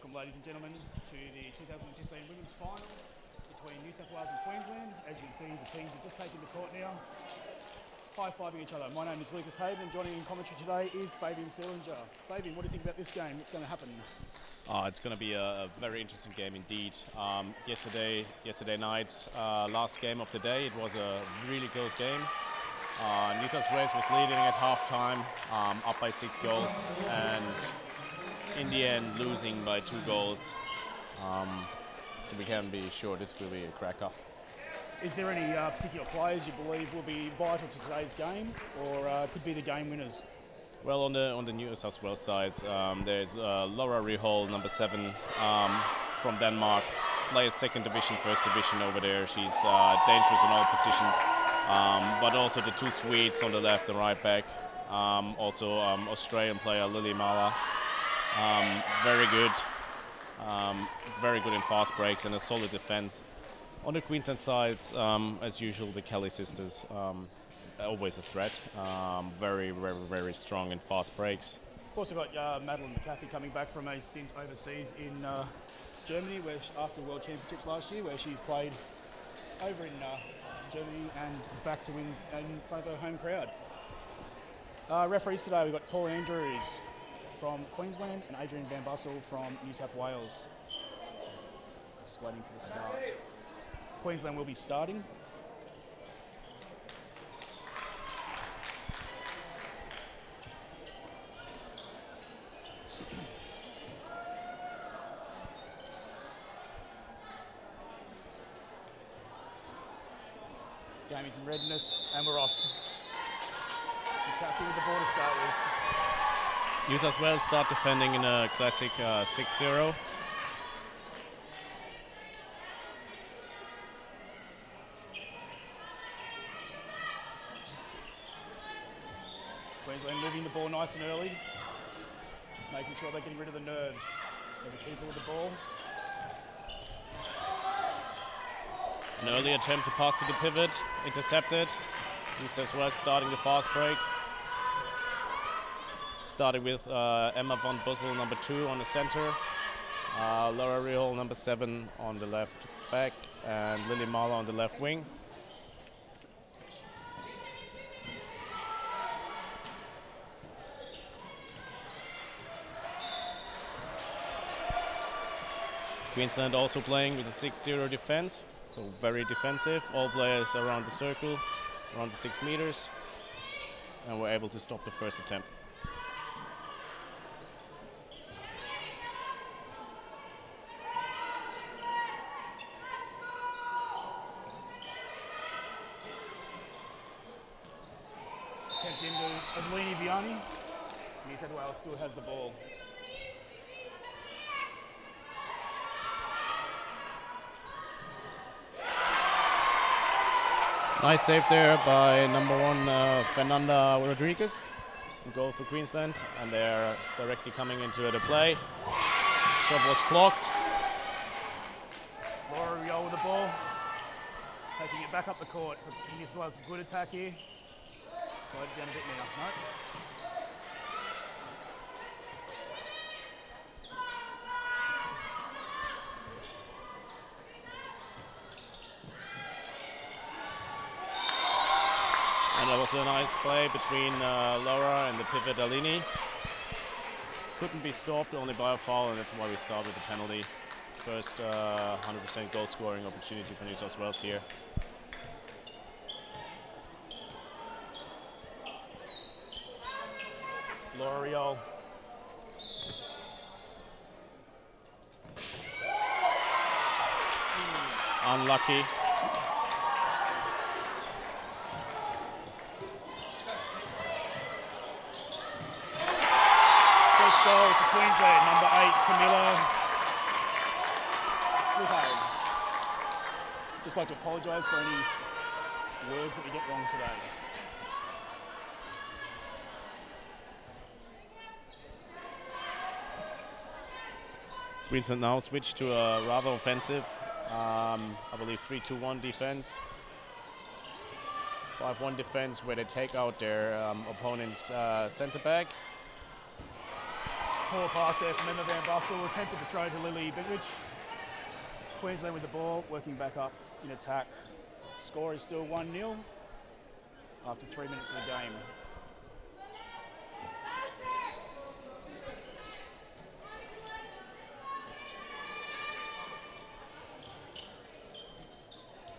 Welcome, ladies and gentlemen, to the 2015 Women's Final between New South Wales and Queensland. As you can see, the teams are just taking the court now, high-fiving each other. My name is Lucas Hayden, and joining in commentary today is Fabian Sillinger. Fabian, what do you think about this game? What's going to happen? It's going to be a very interesting game indeed. Yesterday night's last game of the day, it was a really close game. New South Wales was leading at halftime, up by 6 goals, and in the end losing by 2 goals. So we can be sure this will be a cracker. Is there any particular players you believe will be vital to today's game, or could be the game winners? Well, on the New South Wales side, there's Laura Rihol, number 7, from Denmark. Played second division, first division over there. She's dangerous in all positions. But also the 2 Swedes on the left and right back. Also Australian player Lily Mala. Very good in fast breaks and a solid defense. On the Queensland side, as usual, the Kelly sisters. Always a threat. Very strong in fast breaks. We've also got Madeline McCaffey coming back from a stint overseas in Germany, where after World Championships last year, where she's played over in Germany and is back to win in front of her home crowd. Referees today, we've got Paul Andrews from Queensland and Adrian Van Bussel from New South Wales. Just waiting for the start. Queensland will be starting. Game is in readiness, and we're off. McCaffey with the ball to start with. New South Wales start defending in a classic 6-0. Queensland moving the ball nice and early, making sure they're getting rid of the nerves. They're the keeper with the ball. An early attempt to pass to the pivot, intercepted. New South Wales starting the fast break. Starting with Emma Van Bussel, number 2 on the center. Laura Rihol, number 7 on the left back. And Lily Mala on the left wing. Queensland also playing with a 6-0 defense. So very defensive, all players around the circle, around the 6 meters, and we're able to stop the first attempt. Attempt into Adelini Viani. New South Wales still has the ball. Nice save there by number 1 Fernanda Rodriguez. Goal for Queensland, and they're directly coming into the play. Shot was blocked. Laura Riol with the ball, taking it back up the court. New South Wales, good attack here. Slowed it down a bit now. No. And that was a nice play between Laura and the pivot Alini. Couldn't be stopped only by a foul, and that's why we start with the penalty. First 100% goal scoring opportunity for New South Wales here. Laura Riol. Unlucky. Goal to Queensland, number 8, Camilla Sluhay. Just like to apologise for any words that we get wrong today. Queensland now switched to a rather offensive, I believe 3-2-1 defense. 5-1 defense where they take out their opponent's centre back. Poor pass there from Emma Van Bussel. Attempted to throw to Lily Bittridge. Queensland with the ball, working back up in attack. Score is still 1-0 after 3 minutes of the game.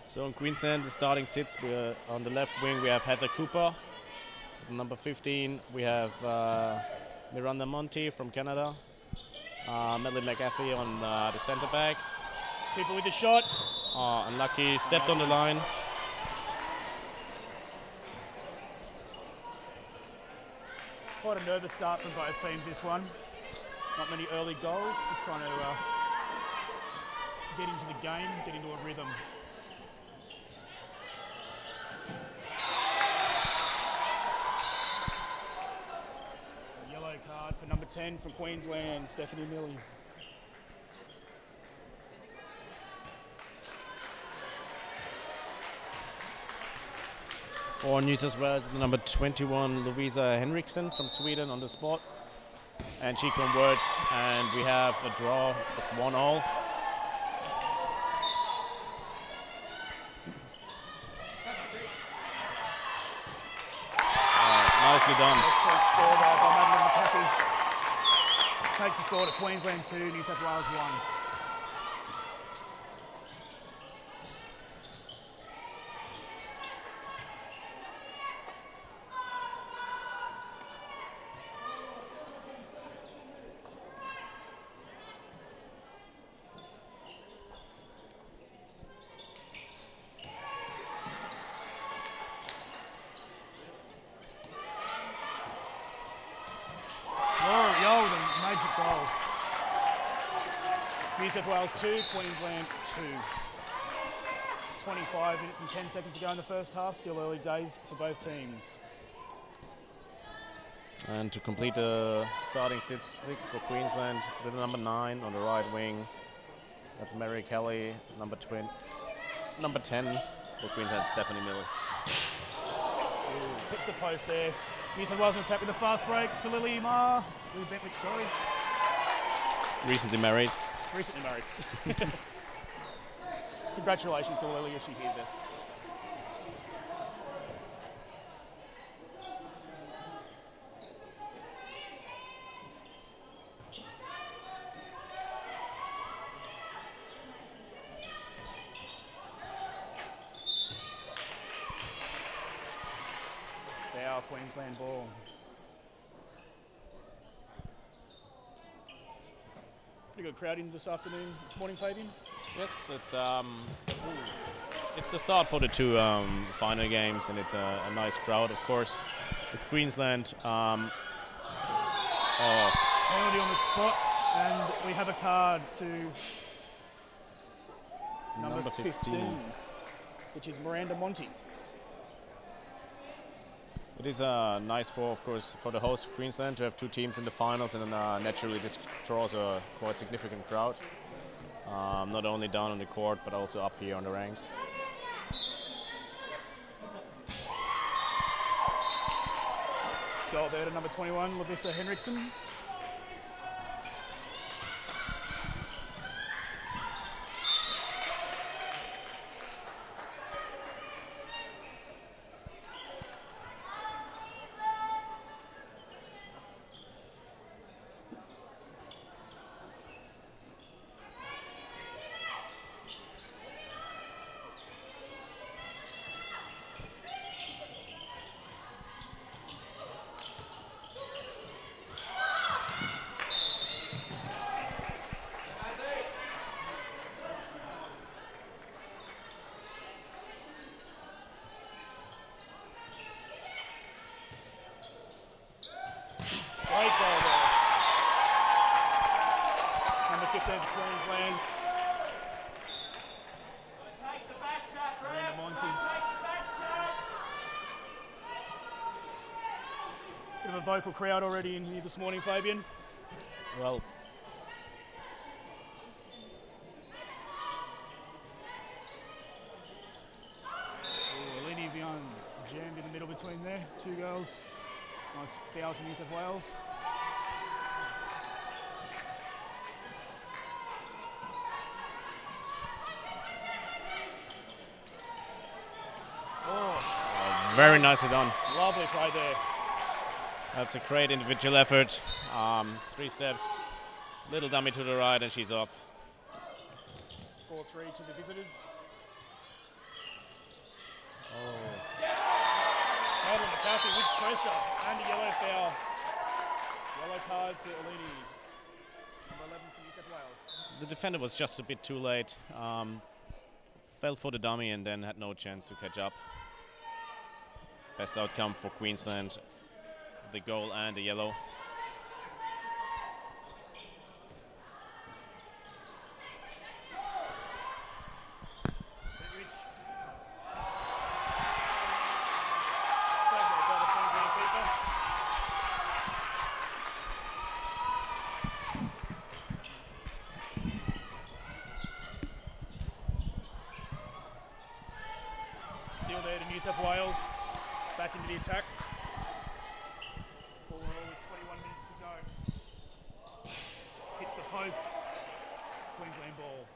So in Queensland, the starting sits, on the left wing we have Heather Cooper. At number 15 we have Miranda Monti from Canada. Medley McAfee on the centre back. People with the shot. Unlucky, stepped on the line. Quite a nervous start from both teams this one. Not many early goals, just trying to get into the game, get into a rhythm. Yellow card for number 10 from Queensland, Stephanie Millie. For New South Wales, number 21, Lovisa Henriksen from Sweden on the spot. And she converts, and we have a draw. It's 1-1. Nicely done. Excellent score there by Madeline McAfee. Takes the score to Queensland 2, New South Wales 1. New South Wales 2, Queensland 2. 25 minutes and 10 seconds to go in the first half. Still early days for both teams. And to complete the starting six for Queensland, with number 9 on the right wing, that's Mary Kelly. Number 10 for Queensland, Stephanie Miller. Hits the post there. New South Wales on attack with a fast break to Lily Bentwick, sorry. Recently married. Recently married. Congratulations to Lily if she hears this. Foul, Queensland ball. Pretty good crowd in this afternoon, this morning, Fabian. Yes, it's the start for the two final games, and it's a nice crowd, of course. It's Queensland. Penalty on the spot, and we have a card to number 15, which is Miranda Monti. It is nice of course, for the host of Queensland to have two teams in the finals, and naturally this draws a quite significant crowd. Not only down on the court, but also up here on the ranks. Goal there to number 21, Lovisa Henriksen. Great goal there. Number 15 for Queensland. Miranda Monti. Bit of a vocal crowd already in here this morning, Fabian. Well, Lenny Vion jammed in the middle between there. Two girls. Nice foul to New South Wales. Very nicely done. Lovely play there. That's a great individual effort. 3 steps, little dummy to the right, and she's up. 4-3 to the visitors. Oh. Madeline McCarthy with pressure and a yellow foul. Yellow card to Alini. Number 11 for New South Wales. The defender was just a bit too late. Fell for the dummy and then had no chance to catch up. Best outcome for Queensland. The goal and the yellow. Still there to New South Wales. Back into the attack. 4-all with 21 minutes to go. Hits the post. Queensland ball.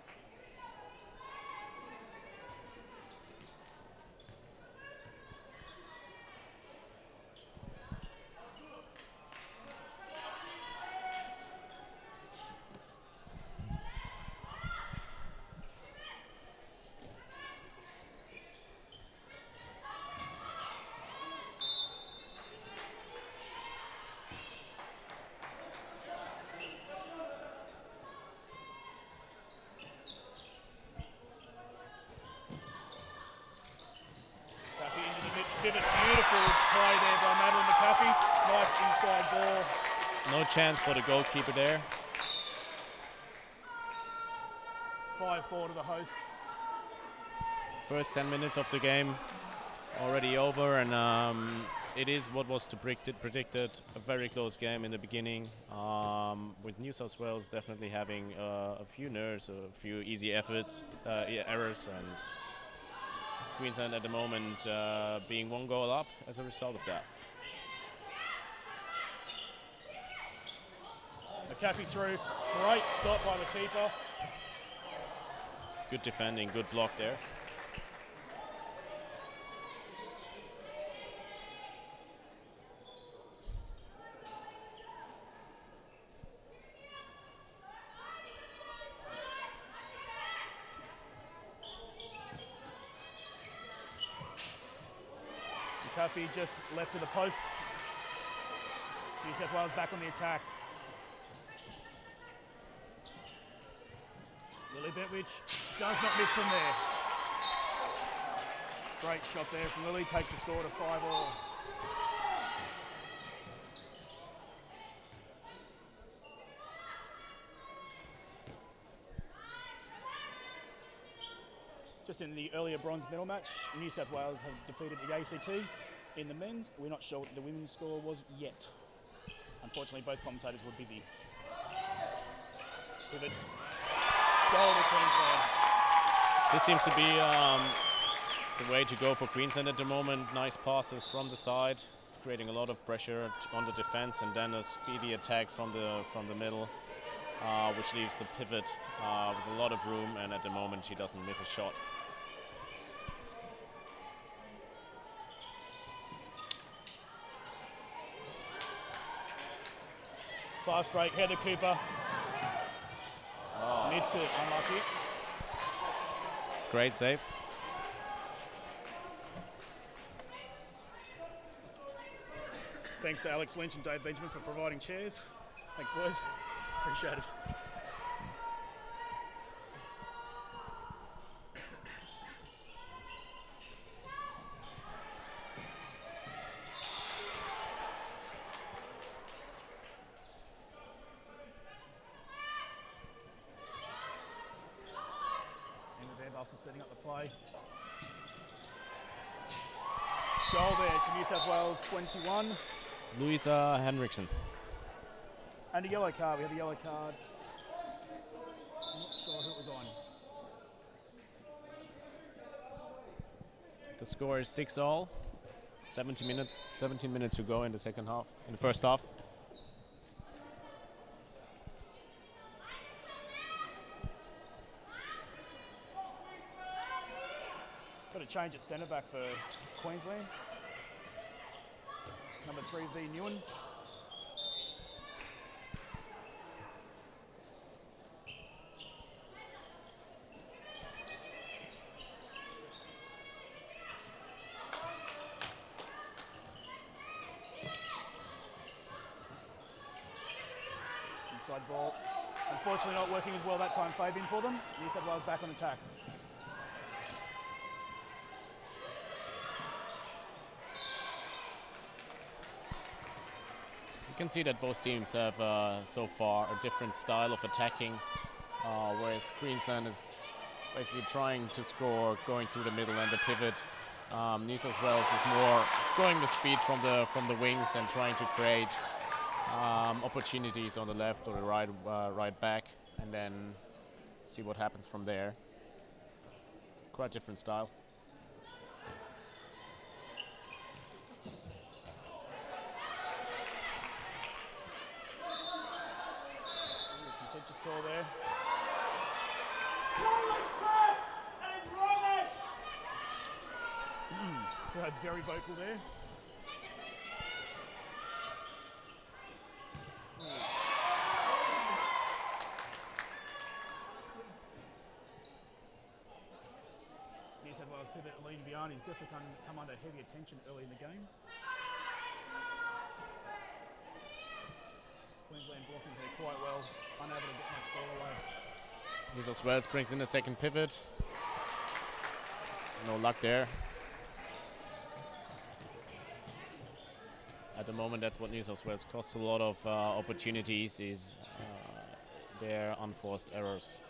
Pivot, beautiful play there by Madeline McCaffey. Nice inside ball. No chance for the goalkeeper there. 5-4 to the hosts. First 10 minutes of the game already over, and it is what was predicted. A very close game in the beginning, with New South Wales definitely having a few nerves, a few easy errors, and Queensland at the moment being 1 goal up as a result of that. McCaffey through. Great stop by the keeper. Good defending, good block there. McCaffey just left to the posts. New South Wales back on the attack. Lily Bentwich does not miss from there. Great shot there from Lily, takes the score to 5-all. Just in the earlier bronze medal match, New South Wales have defeated the ACT in the men's. We're not sure what the women's score was yet. Unfortunately, both commentators were busy. Pivot. Goal to Queensland. This seems to be the way to go for Queensland at the moment. Nice passes from the side, creating a lot of pressure on the defense, and then a speedy attack from the middle, which leaves the pivot with a lot of room, and at the moment she doesn't miss a shot. Fast break, Heather Cooper. Oh. Missed it, unlucky. Great save. Thanks to Alex Lynch and Dave Benjamin for providing chairs. Thanks, boys. Appreciate it. Setting up the play. Goal there to New South Wales 21. Louisa Henriksen. And a yellow card. We have a yellow card. I'm not sure who it was on. The score is 6-all. 17 minutes to go in the second half. In the first half. Got a change at centre back for Queensland. number 3 V Newen. Inside ball. Unfortunately not working as well that time, Fabian, for them. New South Wales back on attack. You can see that both teams have so far a different style of attacking, whereas Queensland is basically trying to score, going through the middle and the pivot. New South Wales is more going with speed from the wings and trying to create opportunities on the left or the right back, and then see what happens from there. Quite different style. Contentious call there. Crowd very vocal there. New South Wales pivot Aline Vian is definitely come under heavy attention early in the game. Queensland blocking her quite well, unable to get much ball away. New South Wales brings in a second pivot. No luck there. At the moment, that's what New South Wales costs a lot of opportunities, is their unforced errors.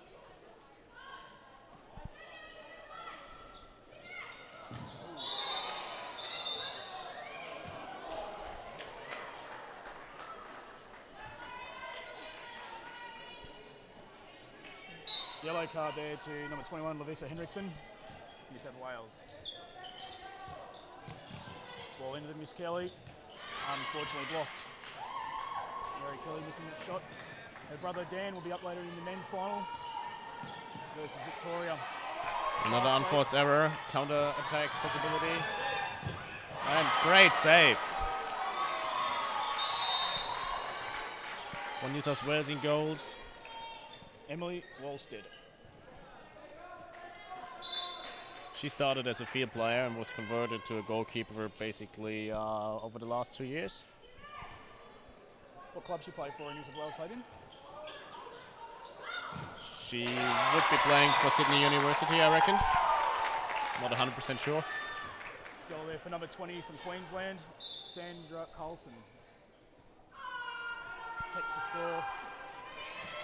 Yellow card there to number 21, Lavisa Henriksen, New South Wales. Ball into the Miss Kelly, unfortunately blocked. Mary Kelly missing that shot. Her brother Dan will be up later in the men's final versus Victoria. Another unforced error, counter attack possibility, and great save for New South Wales in goals. Emily Walstead. She started as a field player and was converted to a goalkeeper basically over the last 2 years. What club she played for in New South Wales, Fabian? She would be playing for Sydney University, I reckon. Not 100% sure. Goal there for number 20 from Queensland, Sandra Carlson. Takes the score.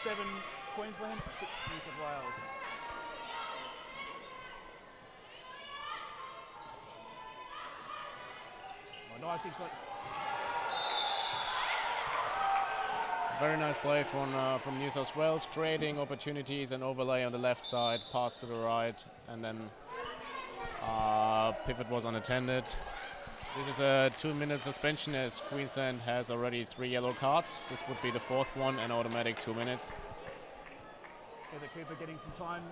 7 Queensland, 6 New South Wales. Oh, nice inside. Very nice play from New South Wales, creating opportunities and overlay on the left side, pass to the right, and then pivot was unattended. This is a 2-minute suspension, as Queensland has already 3 yellow cards. This would be the 4th one, and automatic 2 minutes. The keeper getting some time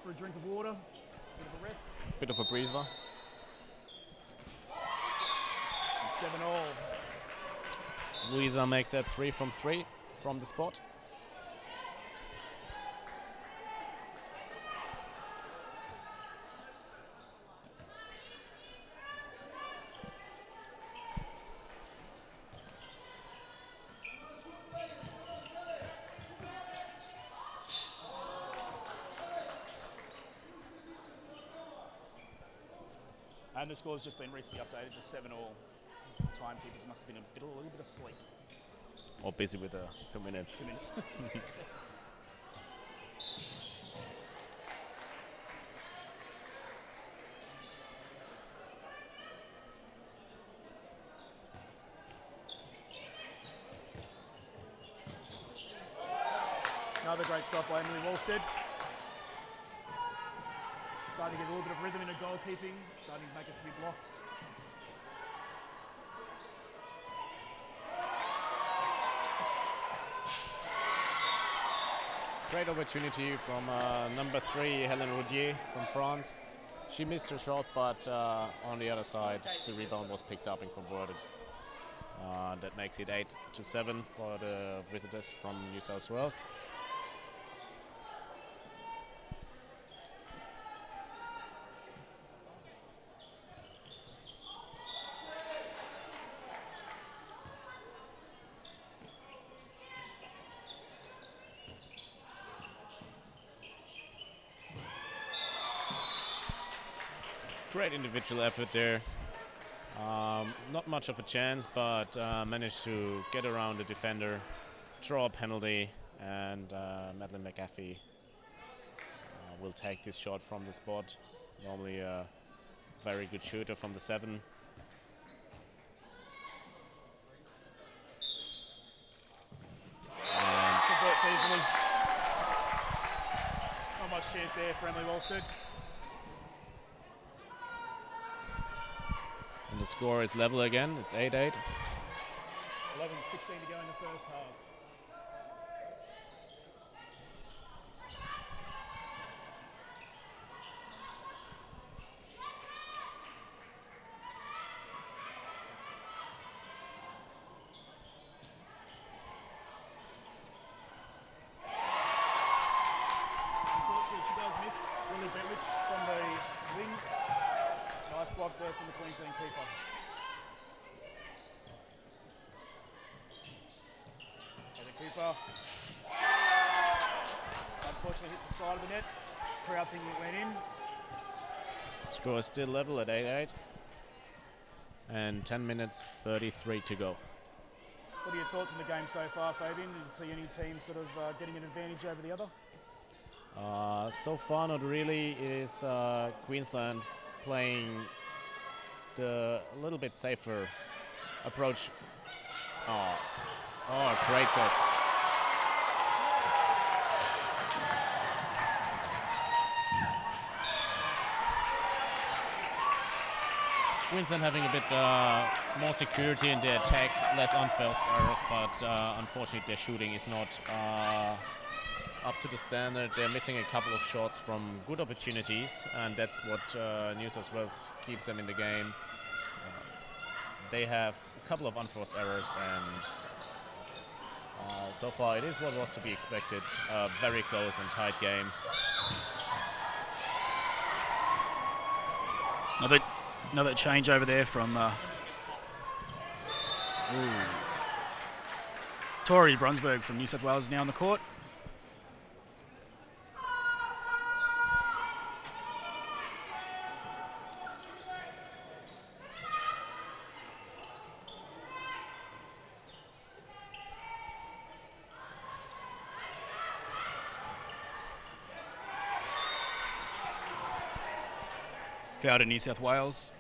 for a drink of water, bit of a rest. Bit of a breather. 7-all. Louisa makes that 3 from 3 from the spot. And the score's just been recently updated to 7-all. Timekeepers must have been a little bit asleep. Or busy with 2 minutes. 2 minutes. Another great stop by Emily Walstead. Starting to get a little bit of rhythm in her goalkeeping, starting to make a few blocks. Great opportunity from number 3, Helen Roudier from France. She missed her shot, but on the other side, the rebound was picked up and converted. That makes it 8-7 for the visitors from New South Wales. Great individual effort there. Not much of a chance, but managed to get around the defender, draw a penalty, and Madeline McAfee will take this shot from the spot. Normally a very good shooter from the 7. Converts easily. Not much chance there for Emily Wolstead. And the score is level again. It's 8-8. 11:16 to go in the first half. Unfortunately, she does miss Lily Bettridge from the wing. Nice block there from the Queensland keeper. And the keeper, unfortunately, hits the side of the net. Crowd thinking it went in. Score is still level at 8-8. And 10 minutes, 33 to go. What are your thoughts on the game so far, Fabian? Did you see any team sort of getting an advantage over the other? So far, not really. It is Queensland playing the a little bit safer approach. Oh, great set. Queensland having a bit more security in their attack, less unforced errors, but unfortunately their shooting is not up to the standard. They're missing a couple of shots from good opportunities, and that's what New South Wales keeps them in the game. They have a couple of unforced errors, and so far it is what was to be expected. A very close and tight game. Another change over there from Tori Brunsberg from New South Wales is now on the court. Foul to New South Wales.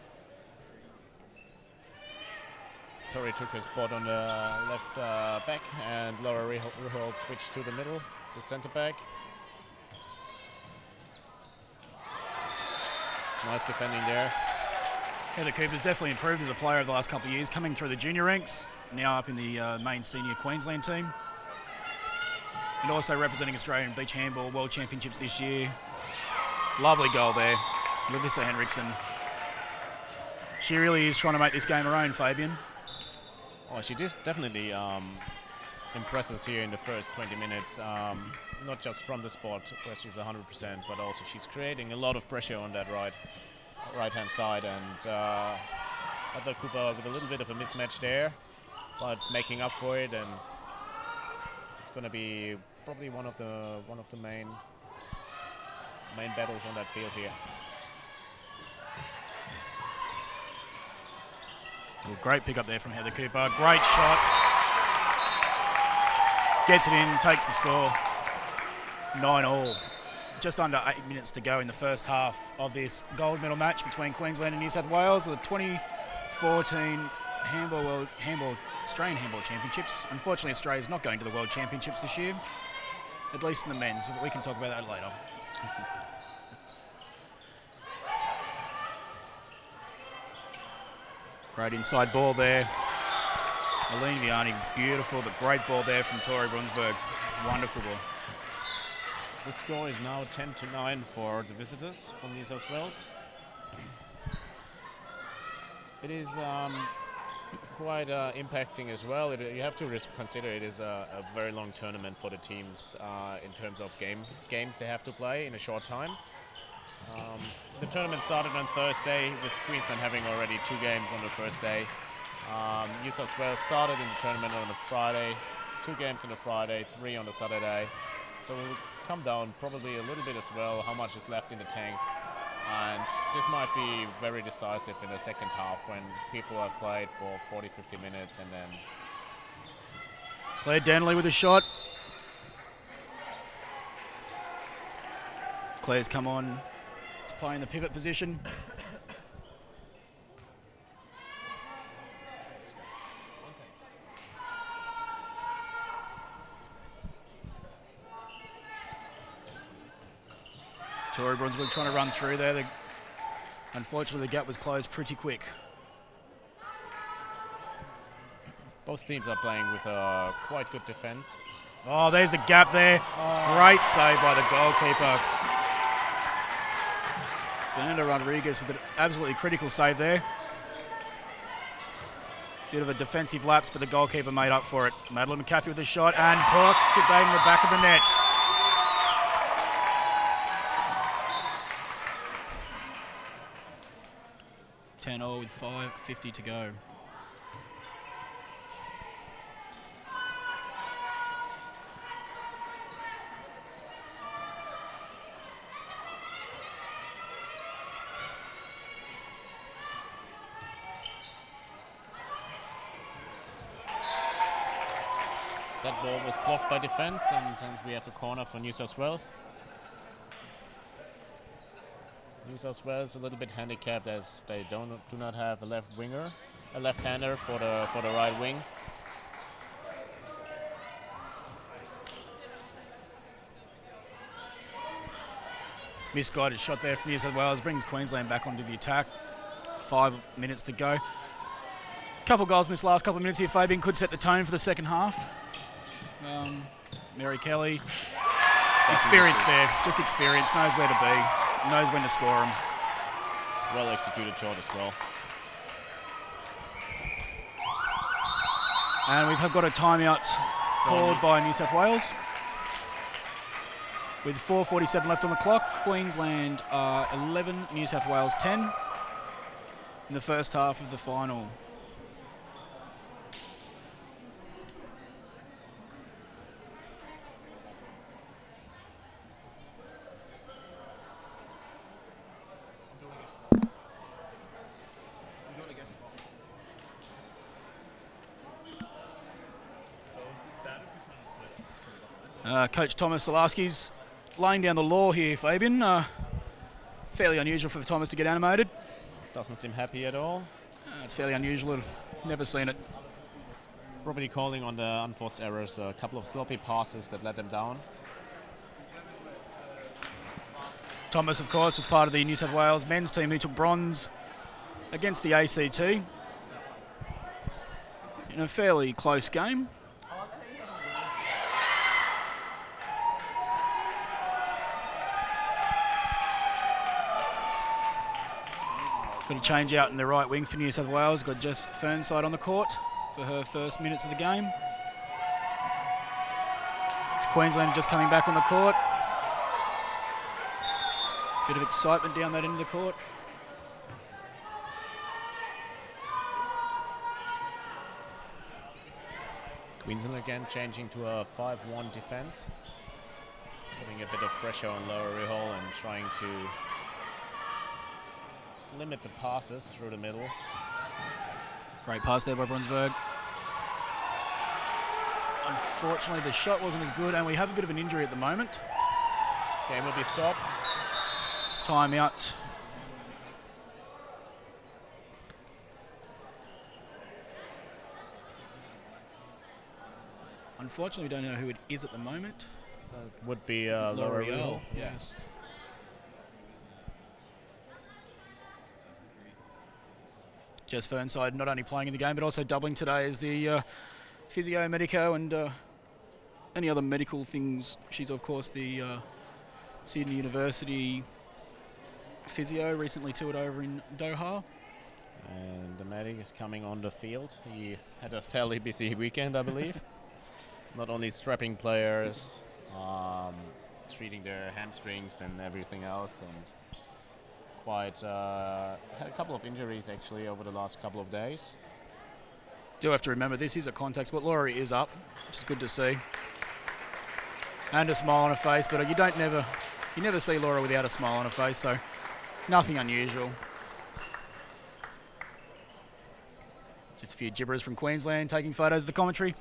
Tori took her spot on the left back, and Laura Ruhold switched to the middle, the centre back. Nice defending there. Heather Cooper's definitely improved as a player over the last couple of years, coming through the junior ranks, now up in the main senior Queensland team. And also representing Australia in beach handball world championships this year. Lovely goal there. Larissa Henriksen. She really is trying to make this game her own, Fabian. Oh, she just definitely impresses here in the first 20 minutes. Not just from the spot where she's 100%, but also she's creating a lot of pressure on that right-hand side. And Heather Cooper with a little bit of a mismatch there, but it's making up for it, and it's going to be probably one of the main battles on that field here. Well, great pick up there from Heather Cooper. Great shot. Gets it in, takes the score. 9-all. Just under 8 minutes to go in the first half of this gold medal match between Queensland and New South Wales, the 2014 Australian Handball Championships. Unfortunately, Australia's not going to the World Championships this year, at least in the men's, but we can talk about that later. Great inside ball there. Aline Vianney, beautiful, but great ball there from Tori Brunsberg. Wonderful ball. The score is now 10-9 for the visitors from New South Wales. It is impacting as well. You have to consider it is a very long tournament for the teams in terms of games they have to play in a short time. The tournament started on Thursday with Queensland having already 2 games on the first day. New South Wales started in the tournament on a Friday, 2 games on the Friday, 3 on the Saturday. So we'll come down probably a little bit as well, how much is left in the tank. And this might be very decisive in the second half when people have played for 40-50 minutes and then... Claire Denley with a shot. Claire's come on to play in the pivot position. Tori Brunswick trying to run through there. Unfortunately, the gap was closed pretty quick. Both teams are playing with quite good defense. Oh, there's the gap there. Oh. Great save by the goalkeeper. Fernando Rodriguez with an absolutely critical save there. Bit of a defensive lapse, but the goalkeeper made up for it. Madeline McCaffey with a shot and pucks it in the back of the net. All with 5:50 to go. That ball was blocked by defense, and hence we have the corner for New South Wales. New South Wales a little bit handicapped as they do not have a left-hander for the right wing. Misguided shot there from New South Wales brings Queensland back onto the attack. 5 minutes to go. Couple goals in this last couple of minutes here. Fabian could set the tone for the second half. Mary Kelly, experience there, just experience, knows where to be, knows when to score them. Well executed shot as well. And we've got a timeout called by New South Wales. With 4:47 left on the clock, Queensland 11, New South Wales 10 in the first half of the final. Coach Thomas Zalaski's laying down the law here, Fabian. Fairly unusual for Thomas to get animated. Doesn't seem happy at all. It's fairly unusual. Never seen it. Probably calling on the unforced errors, a couple of sloppy passes that let them down. Thomas, of course, was part of the New South Wales men's team who took bronze against the ACT in a fairly close game. Got a change out in the right wing for New South Wales. Got Jess Fernside on the court for her first minutes of the game. It's Queensland just coming back on the court. Bit of excitement down that end of the court. Queensland again changing to a 5-1 defense. Putting a bit of pressure on Lower Rihol and trying to limit the passes through the middle. Great pass there by Brunsberg. Unfortunately, the shot wasn't as good, and we have a bit of an injury at the moment. Game will be stopped. Timeout. Unfortunately, we don't know who it is at the moment. So it would be Lower Rihol. Yes. Jess Fernside not only playing in the game but also doubling today as the physio, medico and any other medical things. She's of course the Sydney University physio, recently toured over in Doha. And the medic is coming on the field. He had a fairly busy weekend, I believe. Not only strapping players, treating their hamstrings and everything else, and quite had a couple of injuries actually over the last couple of days. Do have to remember this is a contact sport. Laurie is up, which is good to see, and a smile on her face. But you never see Laura without a smile on her face, so nothing unusual. Just a few gibberers from Queensland taking photos of the commentary.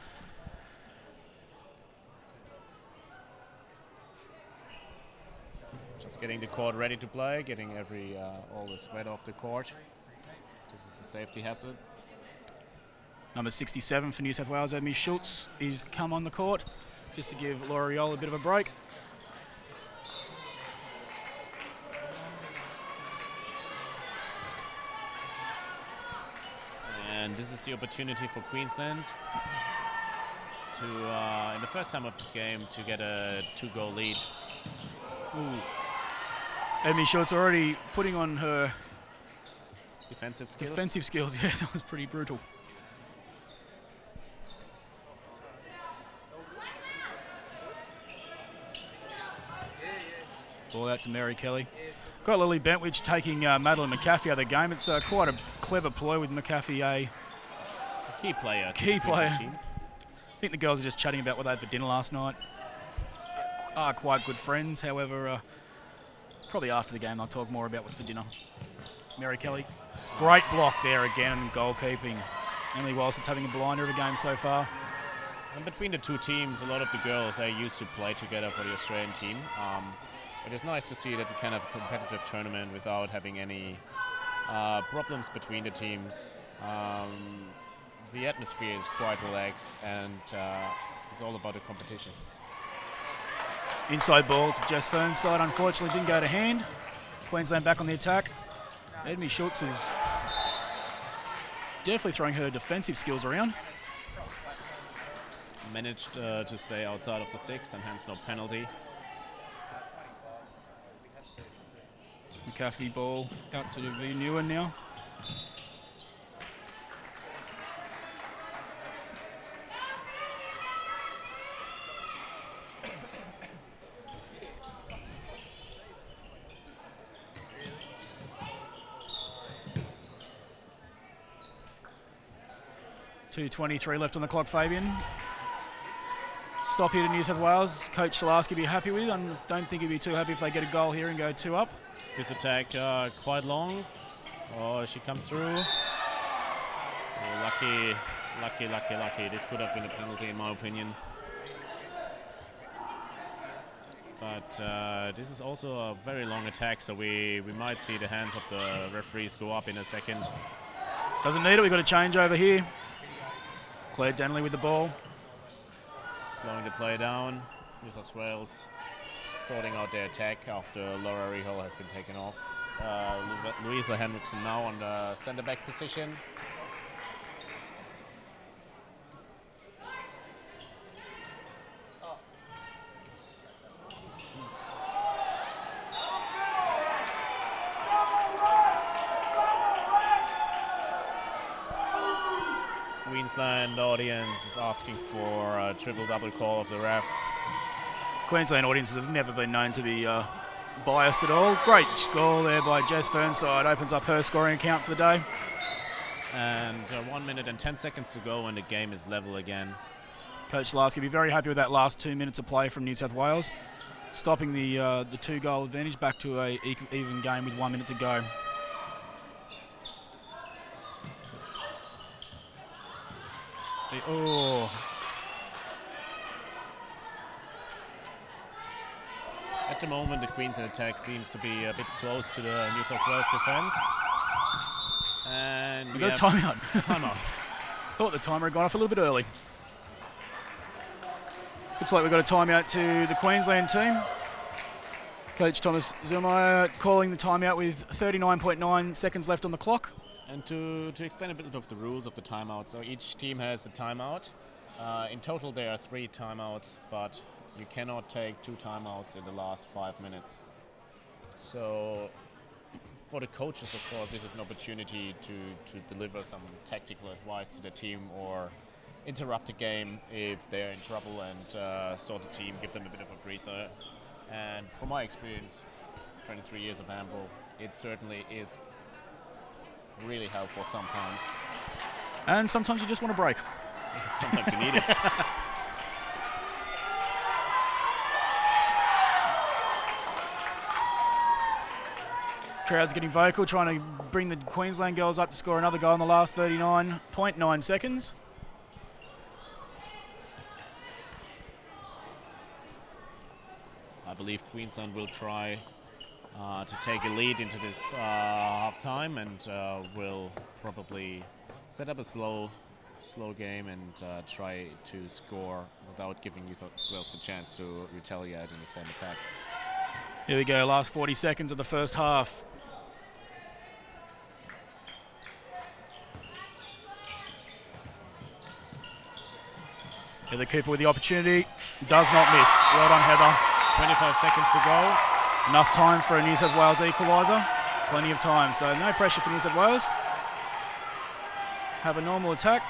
Just getting the court ready to play, getting all the sweat off the court. This is a safety hazard. Number 67 for New South Wales, Amy Schultz, is come on the court just to give Laura Riol a bit of a break. And this is the opportunity for Queensland to, in the first time of this game, to get a 2-goal lead. Ooh. Amy Schultz already putting on her defensive skills. Defensive skills, yeah, that was pretty brutal. Ball out to Mary Kelly. Got Lily Bentwich taking Madeline McAfee out of the game. It's quite a clever ploy with McAfee, a key player. Key player. I think the girls are just chatting about what they had for dinner last night. Are quite good friends, however, probably after the game they'll talk more about what's for dinner. Mary Kelly, great block there again, and goalkeeping. Emily Wilson's having a blinder of a game so far. And between the two teams, a lot of the girls are used to play together for the Australian team. It is nice to see that we can have a competitive tournament without having any problems between the teams. The atmosphere is quite relaxed, and it's all about the competition. Inside ball to Jess Fern's side, unfortunately didn't go to hand. Queensland back on the attack. Edmie Schultz is definitely throwing her defensive skills around. Managed to stay outside of the 6 and hence no penalty. McAfee ball out to V. Newer now. .2:23 left on the clock, Fabian. Stop here to New South Wales. Coach Shalarski will be happy with. I don't think he'd be too happy if they get a goal here and go 2 up. This attack quite long. Oh, she comes through. Oh, lucky. This could have been a penalty in my opinion. But this is also a very long attack, so we might see the hands of the referees go up in a second. Doesn't need it, we've got a change over here. Claire Denley with the ball. Slowing the play down. New South Wales sorting out their attack after Laura Riol has been taken off. Louisa Henriksen now on the centre back position. Queensland audience is asking for a triple-double call of the ref. Queensland audiences have never been known to be biased at all. Great score there by Jess Fernside. Opens up her scoring account for the day. And 1 minute and 10 seconds to go and the game is level again. Coach Lasky will be very happy with that last 2 minutes of play from New South Wales, stopping the 2-goal advantage back to a even game with 1 minute to go. Oh. At the moment, the Queensland attack seems to be a bit close to the New South Wales defence. And we got a timeout. Timeout. Thought the timer had gone off a little bit early. Looks like we've got a timeout to the Queensland team. Coach Thomas Zillmeyer calling the timeout with 39.9 seconds left on the clock. And to explain a bit of the rules of the timeout, so each team has a timeout. In total there are 3 timeouts, but you cannot take 2 timeouts in the last 5 minutes. So for the coaches, of course, this is an opportunity to deliver some tactical advice to the team or interrupt the game if they're in trouble and sort the team, give them a bit of a breather. And from my experience, 23 years of handball, it certainly is really helpful sometimes. And sometimes you just want a break. Sometimes you need it. Crowd's getting vocal, trying to bring the Queensland girls up to score another goal in the last 39.9 seconds. I believe Queensland will try to take a lead into this half-time and will probably set up a slow game and try to score without giving New South Wales the chance to retaliate in the same attack. Here we go, last 40 seconds of the first half. Heather Cooper with the opportunity, does not miss. Well done, Heather. 25 seconds to go. Enough time for a New South Wales equaliser. Plenty of time, so no pressure for New South Wales. Have a normal attack.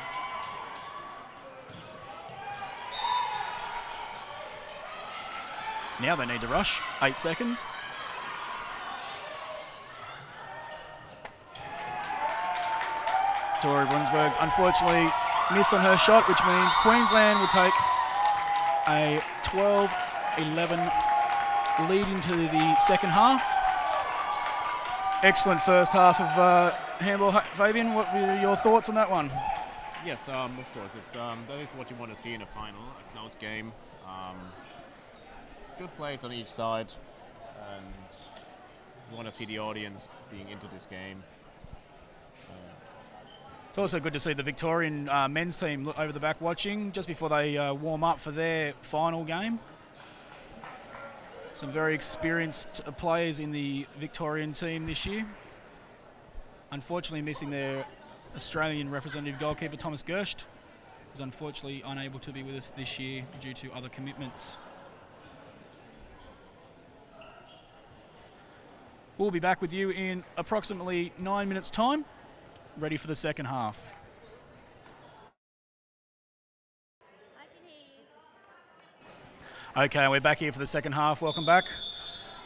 Now they need to rush. 8 seconds. Tori Brunsberg's unfortunately missed on her shot, which means Queensland will take a 12-11 lead into the second half. Excellent first half of handball. Fabian, what were your thoughts on that one? Yes, of course. It's that is what you want to see in a final, a close game. Good plays on each side, and you want to see the audience being into this game. It's also good to see the Victorian men's team look over the back watching just before they warm up for their final game. Some very experienced players in the Victorian team this year. Unfortunately missing their Australian representative goalkeeper Thomas Gerst, who's unfortunately unable to be with us this year due to other commitments. We'll be back with you in approximately 9 minutes' time, ready for the second half. Okay, we're back here for the second half. Welcome back.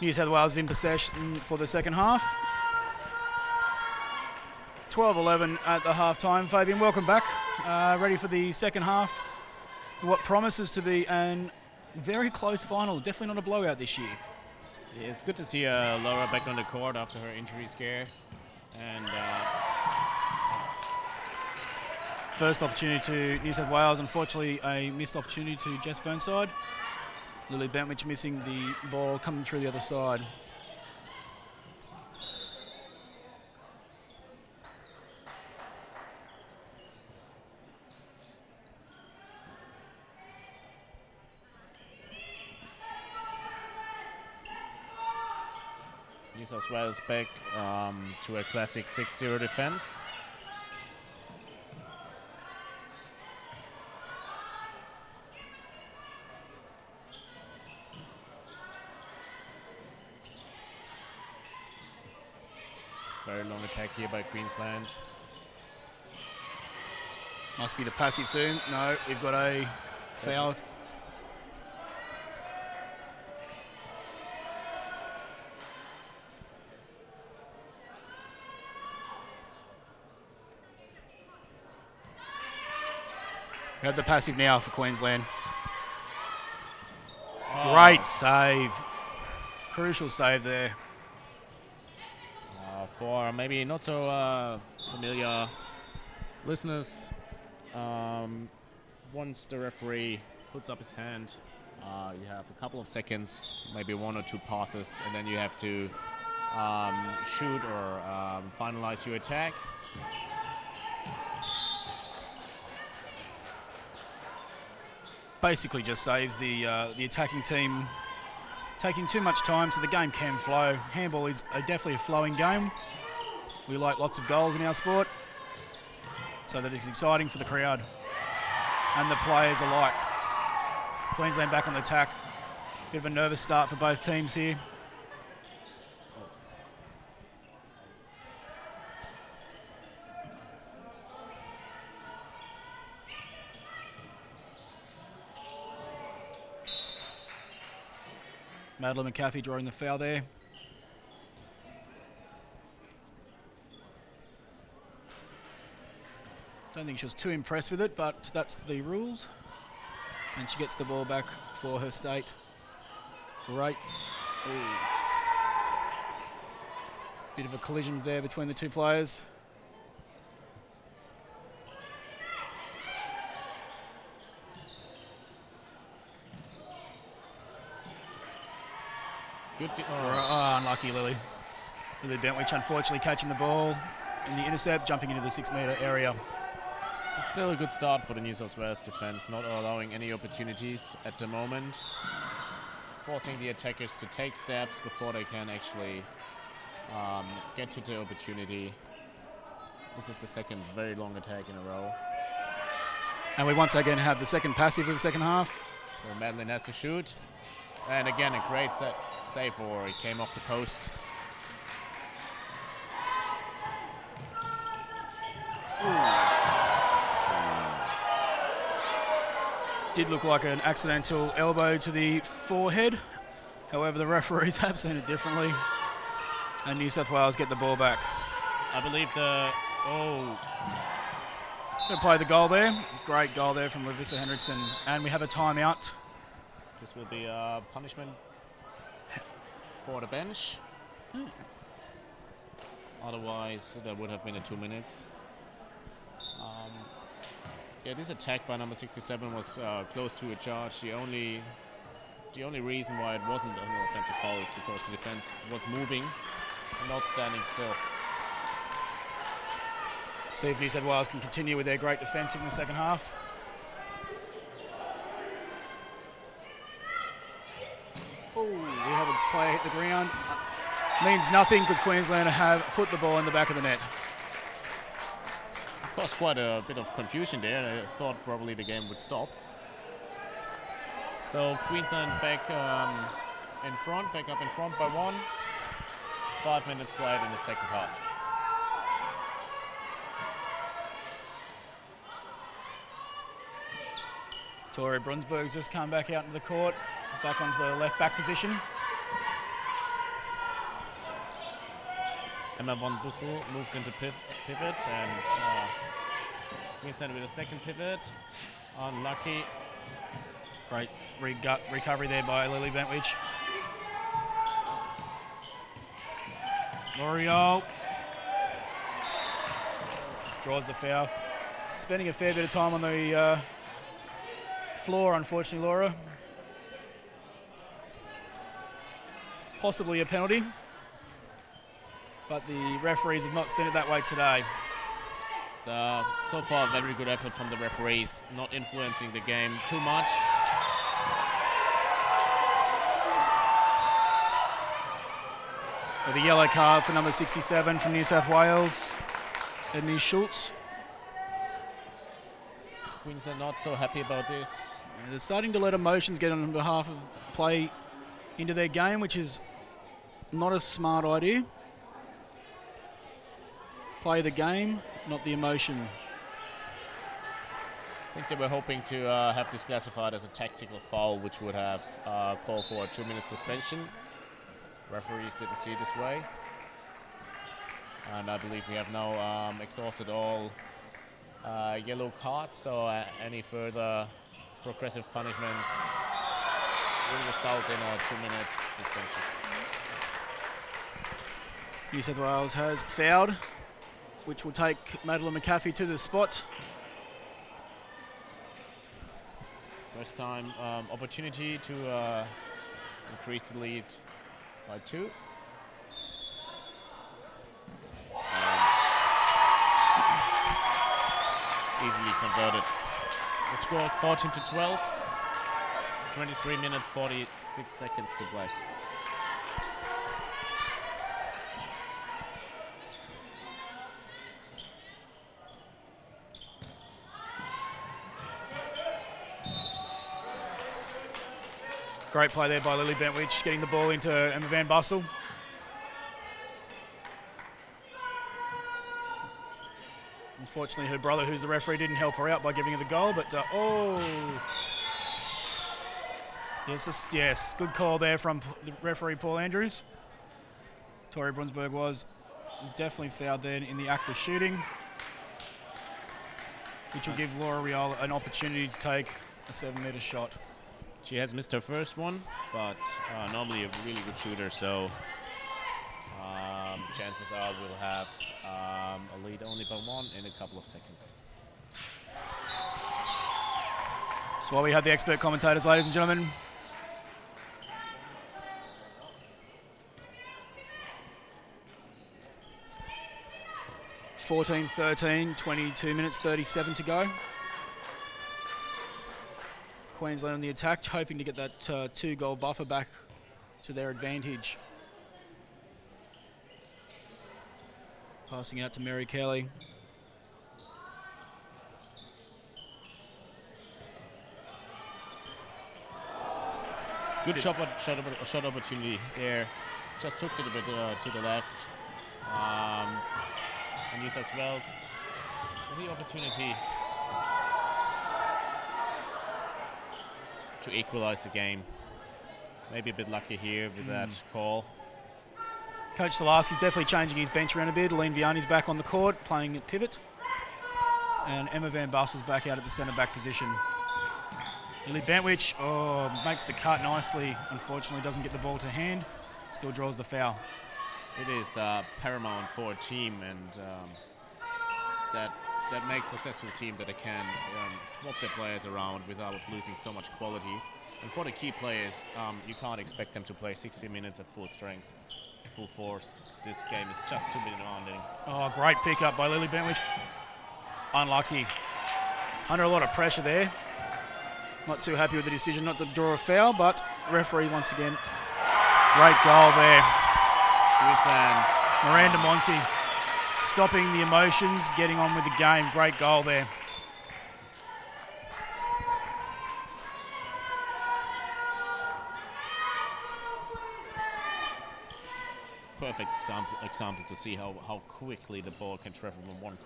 New South Wales in possession for the second half. 12-11 at the half-time. Fabian, welcome back. Ready for the second half. What promises to be a very close final. Definitely not a blowout this year. Yeah, it's good to see Laura back on the court after her injury scare. And first opportunity to New South Wales. Unfortunately, a missed opportunity to Jess Fernside. Lily Bentwich missing the ball coming through the other side. New South Wales back to a classic 6-0 defense. Very long attack here by Queensland. Must be the passive soon. No, we've got a foul. We have the passive now for Queensland. Oh. Great save. Crucial save there. For maybe not so familiar listeners, once the referee puts up his hand, you have a couple of seconds, maybe 1 or 2 passes, and then you have to shoot or finalize your attack. Basically just saves the attacking team taking too much time, so the game can flow. Handball is definitely a flowing game. We like lots of goals in our sport, so that it's exciting for the crowd and the players alike. Queensland back on the attack. Bit of a nervous start for both teams here. Madeline McAfee drawing the foul there. Don't think she was too impressed with it, but that's the rules. And she gets the ball back for her state. Great. Ooh. Bit of a collision there between the two players. Good. Unlucky Lily. Lily Bentwich unfortunately catching the ball in the intercept, jumping into the 6 metre area. It's still a good start for the New South Wales defense, not allowing any opportunities at the moment. Forcing the attackers to take steps before they can actually get to the opportunity. This is the second very long attack in a row. And we once again have the second passive of the second half. So Madeline has to shoot. And again, a great save, or it came off the post. Did look like an accidental elbow to the forehead. However, the referees have seen it differently. And New South Wales get the ball back. I believe Going to play the goal there. Great goal there from Lavissa Hendrickson. And we have a timeout. This will be a punishment for the bench. Otherwise, there would have been a 2 minutes. Yeah, this attack by number 67 was close to a charge. The only reason why it wasn't an offensive foul is because the defense was moving and not standing still. See if New South Wales can continue with their great defensive in the second half. Oh, we have a player hit the ground. Means nothing because Queensland have put the ball in the back of the net. Caused quite a bit of confusion there. I thought probably the game would stop. So Queensland back up in front by 1. 5 minutes played in the second half. Tori Brunsberg's just come back out into the court, back onto the left back position. Emma von Bussel moved into pivot, and Queensland with a second pivot. Unlucky. Great recovery there by Lily Bentwich. L'Oreal draws the foul. Spending a fair bit of time on the floor, unfortunately, Laura. Possibly a penalty, but the referees have not seen it that way today. It's so far a very good effort from the referees, not influencing the game too much. With a yellow card for number 67 from New South Wales, Edney Schultz. Queensland not so happy about this. Yeah, they're starting to let emotions get on behalf of play into their game, which is not a smart idea. Play the game, not the emotion. I think they were hoping to have this classified as a tactical foul, which would have called for a 2-minute suspension. Referees didn't see it this way. And I believe we have now exhausted all yellow cards, so any further progressive punishments will result in a 2-minute suspension. New South Wales has fouled, which will take Madeline McAfee to the spot. First time opportunity to increase the lead by 2. Easily converted. The score is 14-12. 23 minutes, 46 seconds to play. Great play there by Lily Bentwich, getting the ball into Emma Van Bussel. Unfortunately, her brother, who's the referee, didn't help her out by giving her the goal, but Yes, good call there from the referee Paul Andrews. Tori Brunsberg was definitely fouled there in the act of shooting, which will give Laura Riol an opportunity to take a 7-metre shot. She has missed her first one, but normally a really good shooter, so chances are we'll have a lead only by 1 in a couple of seconds. That's why we have the expert commentators, ladies and gentlemen. (14-13), 22 minutes 37 to go. Queensland on the attack, hoping to get that 2-goal buffer back to their advantage. Passing out to Mary Kelly. Good shot opportunity there. Just hooked it a bit to the left. And New South Wales with the opportunity to equalize the game. Maybe a bit lucky here with that call. Coach Salarski's definitely changing his bench around a bit. Aline Vianney's back on the court, playing at pivot. And Emma Van Bussel's back out at the centre-back position. Lily Bentwich makes the cut nicely. Unfortunately, doesn't get the ball to hand. Still draws the foul. It is paramount for a team, and that makes a successful team that they can swap their players around without losing so much quality. And for the key players, you can't expect them to play 60 minutes at full strength, full force. This game is just too demanding. Oh, great pickup by Lily Bentwich. Unlucky. Under a lot of pressure there. Not too happy with the decision not to draw a foul, but referee once again. Great goal there. Queensland. Miranda Monti stopping the emotions, getting on with the game. Great goal there. Perfect example to see how quickly the ball can travel from one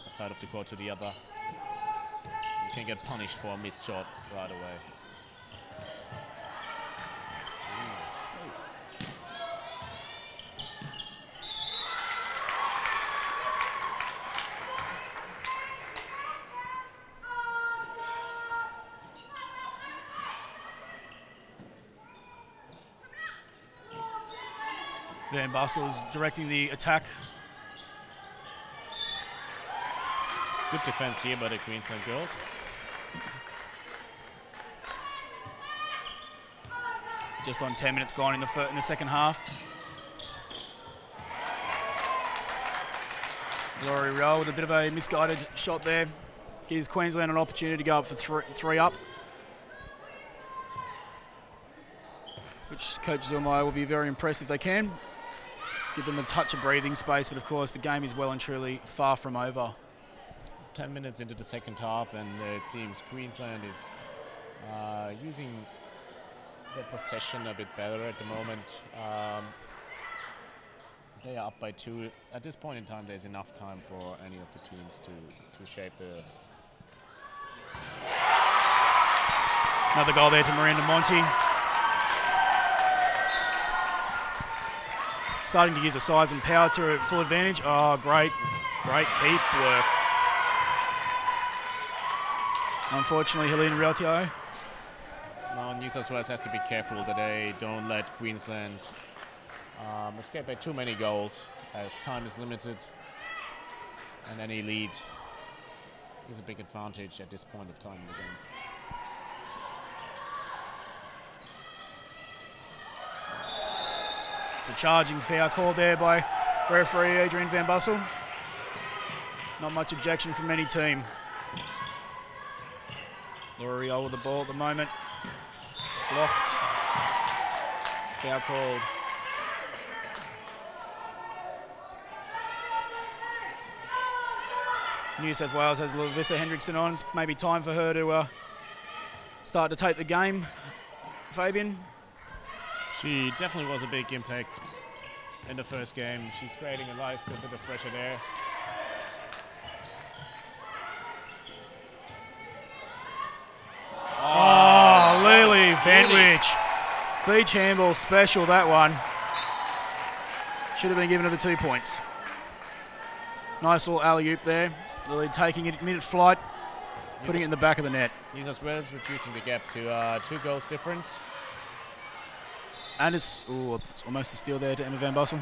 side of the court to the other. You can get punished for a missed shot right away. Van Bussel is directing the attack. Good defense here by the Queensland girls. Just on 10 minutes gone in the second half. Laurie Rowe with a bit of a misguided shot there. Gives Queensland an opportunity to go up for three up. Which Coach Zilmeyer will be very impressed if they can. Give them a touch of breathing space, but of course the game is well and truly far from over. 10 minutes into the second half, and it seems Queensland is using their possession a bit better at the moment. They are up by 2. At this point in time, there's enough time for any of the teams to shape the... Another goal there to Miranda Monti. Starting to use the size and power to her full advantage. Oh, great keep work. Unfortunately, Helena Reltio. Now, New South Wales has to be careful that they don't let Queensland escape by too many goals, as time is limited, and any lead is a big advantage at this point of time in the game. It's a charging foul call there by referee Adrienne Van Bussel. Not much objection from any team. L'Oreal with the ball at the moment. Blocked. Foul called. New South Wales has Lavissa Hendrickson on. It's maybe time for her to start to take the game. Fabian? She definitely was a big impact in the first game. She's creating a nice little bit of pressure there. Oh, Lily Bentwich. Beach handball special, that one. Should have been given the 2 points. Nice little alley-oop there. Lily taking it mid-flight, putting it in the back of the net. New South Wales reducing the gap to 2 goals difference. And it's almost a steal there to Emma Van Bussel.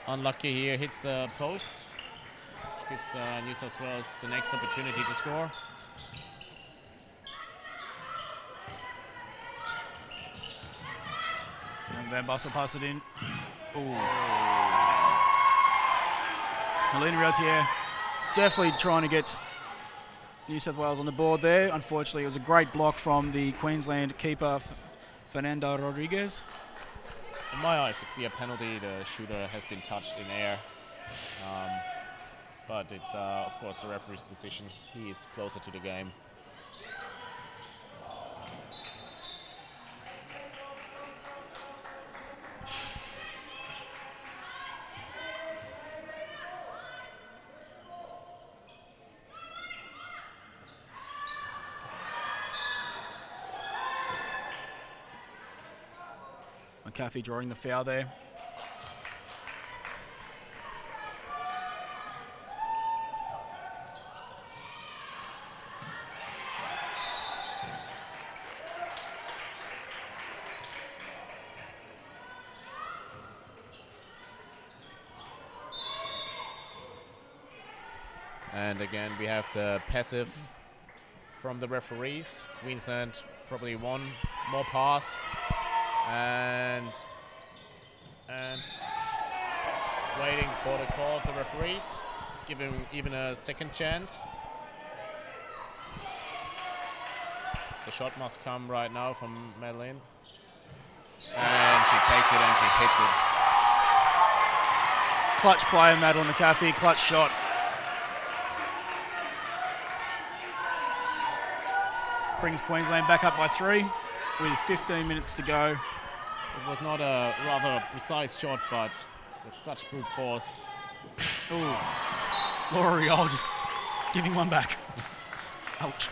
Unlucky here, hits the post, which gives New South Wales the next opportunity to score. And Van Bussel pass it in. Ooh. Melina Rautier definitely trying to get New South Wales on the board there. Unfortunately, it was a great block from the Queensland keeper, Fernanda Rodriguez. In my eyes, a clear penalty. The shooter has been touched in air. But it's, of course, the referee's decision. He is closer to the game. McAfee drawing the foul there. And again, we have the passive from the referees. Queensland probably one more pass. And waiting for the call of the referees, giving even a second chance. The shot must come right now from Madeline. And she takes it and she hits it. Clutch player, Madeline McAfee, clutch shot. Brings Queensland back up by 3 with 15 minutes to go. It was not a rather precise shot, but with such brute force. Ooh. Laura Riol just giving one back. Ouch.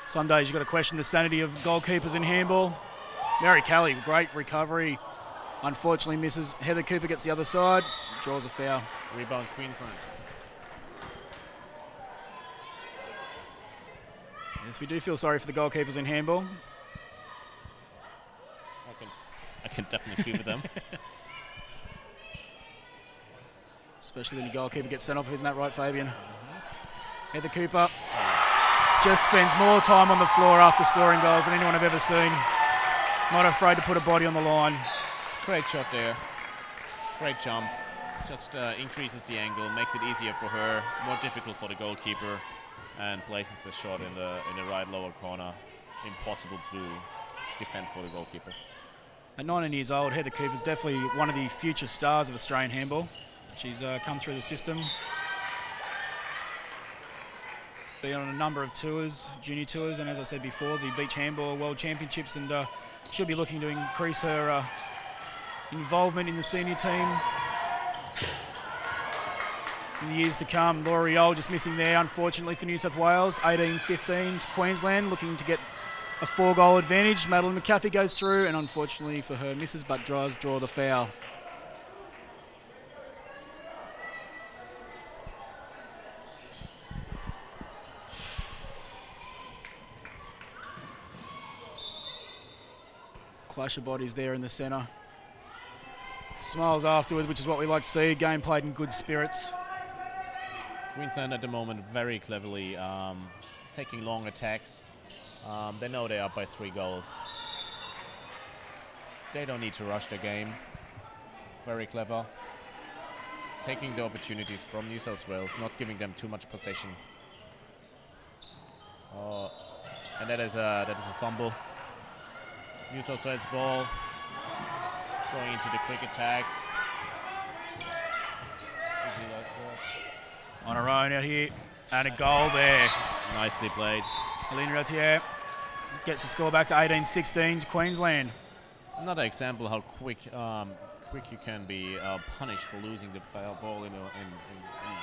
Some days you've got to question the sanity of goalkeepers in handball. Mary Kelly, great recovery. Unfortunately misses. Heather Cooper gets the other side, draws a foul. Rebound Queensland. Yes, we do feel sorry for the goalkeepers in handball. I can definitely feel for them. Especially when your goalkeeper gets sent off, isn't that right, Fabian? Heather Cooper just spends more time on the floor after scoring goals than anyone I've ever seen. Not afraid to put a body on the line. Great shot there. Great jump. Just increases the angle, makes it easier for her, more difficult for the goalkeeper, and places the shot in the right lower corner. Impossible to defend for the goalkeeper. At 19 years old, Heather Cooper's definitely one of the future stars of Australian handball. She's come through the system, been on a number of tours, junior tours, and as I said before, the Beach Handball World Championships, and she'll be looking to increase her involvement in the senior team in the years to come. Laura Riol just missing there, unfortunately, for New South Wales. 18-15 to Queensland, looking to get a 4-goal advantage. Madeline McAfee goes through, and unfortunately for her, misses, but does draw the foul. Clash of bodies there in the centre. Smiles afterwards, which is what we like to see. Game played in good spirits. Queensland at the moment very cleverly taking long attacks. They know they're up by 3 goals. They don't need to rush the game. Very clever. taking the opportunities from New South Wales, not giving them too much possession. Oh, and that is a fumble. New South Wales ball going into the quick attack. On her own out here, and a goal there. Nicely played. Helena Rotier gets the score back to 18-16 to Queensland. Another example how quick you can be punished for losing the ball in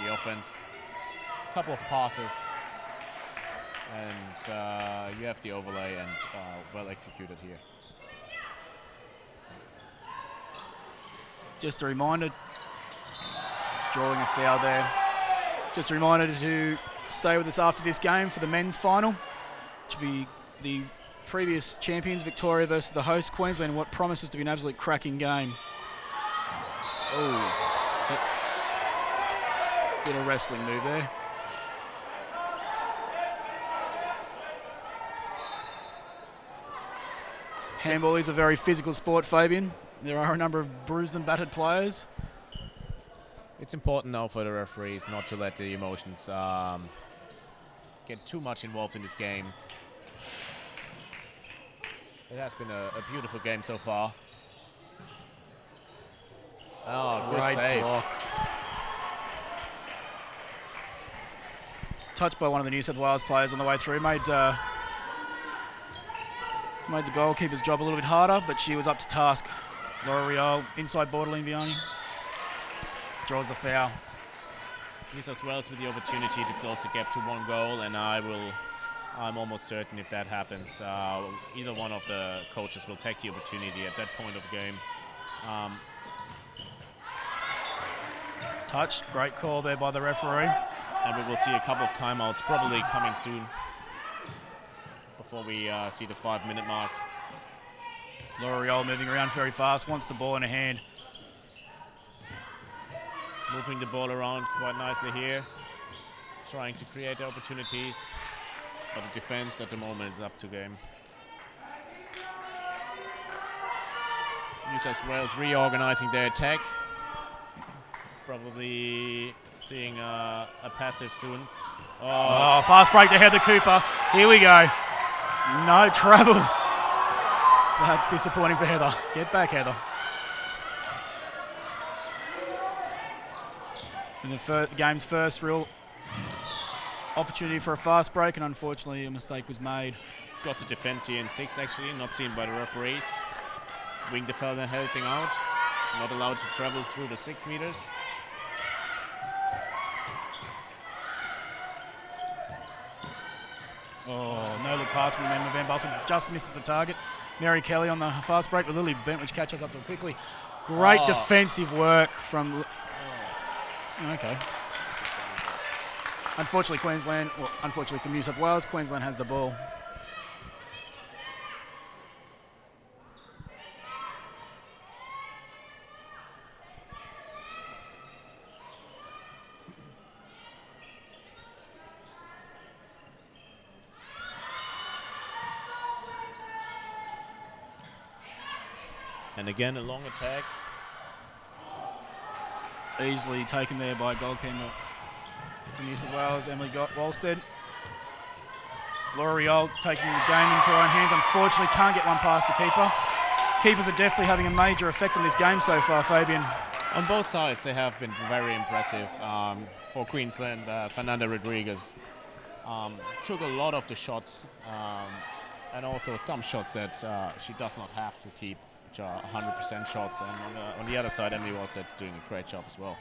the offense. A couple of passes, and you have the overlay, and well executed here. Just a reminder, drawing a foul there. Just a reminder to stay with us after this game for the men's final, which will be the previous champions Victoria versus the host Queensland, what promises to be an absolute cracking game. Oh, that's a bit of wrestling move there. Handball is a very physical sport, Fabian. There are a number of bruised and battered players. It's important now for the referees not to let the emotions get too much involved in this game. It has been a beautiful game so far. Oh, good save. Block. Touched by one of the New South Wales players on the way through. Made the goalkeeper's job a little bit harder, but she was up to task. Laura Riol, inside borderline Vioni, draws the foul. New South Wales with the opportunity to close the gap to 1 goal, and I'm almost certain if that happens, either one of the coaches will take the opportunity at that point of the game. Touch, great call there by the referee. And we will see a couple of timeouts probably coming soon before we see the 5-minute mark. Laura Riol moving around very fast, wants the ball in her hand. Moving the ball around quite nicely here, trying to create opportunities, but the defense at the moment is up to game. New South Wales reorganizing their attack, probably seeing a passive soon. Oh, fast break to Heather Cooper. Here we go. No travel. That's disappointing for Heather. Get back, Heather. In the game's first real opportunity for a fast break, and unfortunately a mistake was made. Got to defense here in 6 actually, not seen by the referees. Wing defender helping out, not allowed to travel through the 6 meters. Oh, no look pass from Emma Van Bussel, just misses the target. Mary Kelly on the fast break, with Lily Bentwich catches up to her quickly. Great defensive work from... Okay. Unfortunately, unfortunately for New South Wales, Queensland has the ball. And again, a long attack. Easily taken there by goalkeeper from New South Wales, Emily Walstead. Laura Riol taking the game into her own hands. Unfortunately, can't get one past the keeper. Keepers are definitely having a major effect on this game so far, Fabian. On both sides, they have been very impressive. For Queensland, Fernanda Rodriguez took a lot of the shots, and also some shots that she does not have to keep, which are 100% shots. And on the other side, Emily Walstead's doing a great job as well.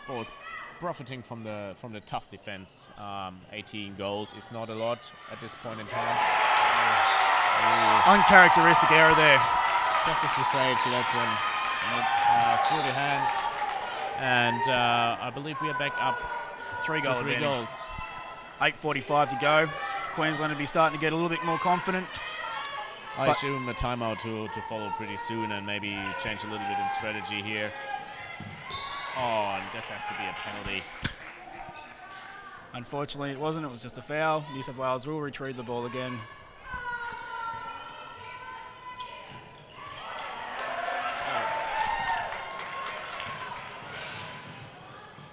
Both profiting from the tough defense. 18 goals is not a lot at this point in time. Uncharacteristic error there. Just as you say, she lets one through the hands, and I believe we are back up 3 goals. 8:45 to go. Queensland will be starting to get a little bit more confident. I assume a timeout to follow pretty soon, and maybe change a little bit in strategy here. Oh, and this has to be a penalty. Unfortunately, it wasn't. It was just a foul. New South Wales will retrieve the ball again.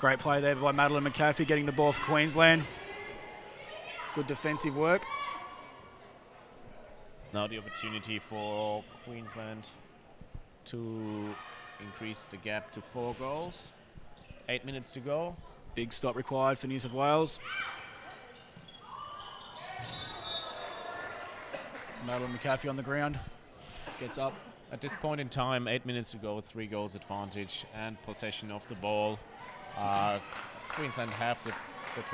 Great play there by Madeline McCaffey, getting the ball for Queensland. Good defensive work. Now the opportunity for Queensland to increase the gap to 4 goals. 8 minutes to go. Big stop required for New South Wales. Madeline McCaffey on the ground. Gets up. At this point in time, 8 minutes to go, 3 goals advantage and possession of the ball. Queensland have the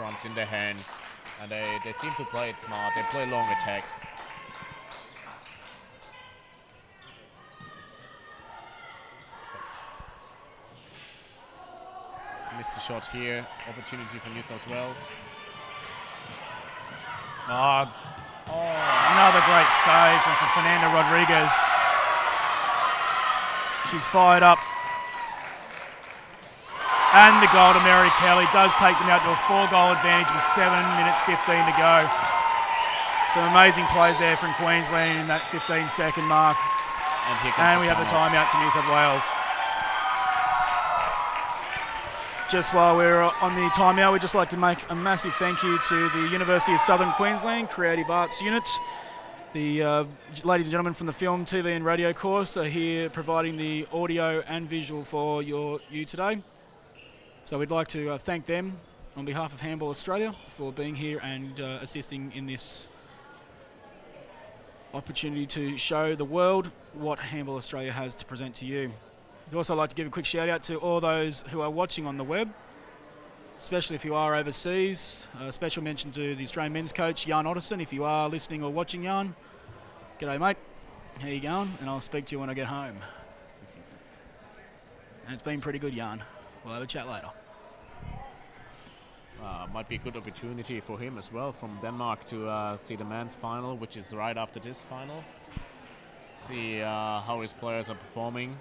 runs in their hands, and they seem to play it smart. They play long attacks. Missed a shot here. Opportunity for New South Wales. Another great save from Fernanda Rodriguez. She's fired up. And the goal to Mary Kelly does take them out to a 4-goal advantage with 7 minutes 15 to go. Some amazing plays there from Queensland in that 15-second mark. And we have the timeout to New South Wales. Just while we're on the timeout, we'd just like to make a massive thank you to the University of Southern Queensland Creative Arts Unit. The ladies and gentlemen from the film, TV and radio course are here providing the audio and visual for you today. So we'd like to thank them on behalf of Handball Australia for being here and assisting in this opportunity to show the world what Handball Australia has to present to you. I'd also like to give a quick shout out to all those who are watching on the web, especially if you are overseas. A special mention to the Australian men's coach, Jan Otterson. If you are listening or watching, Jan, g'day mate, how you going? And I'll speak to you when I get home. And it's been pretty good, Jan. We'll have a chat later. Might be a good opportunity for him as well from Denmark to see the men's final, which is right after this final. See how his players are performing.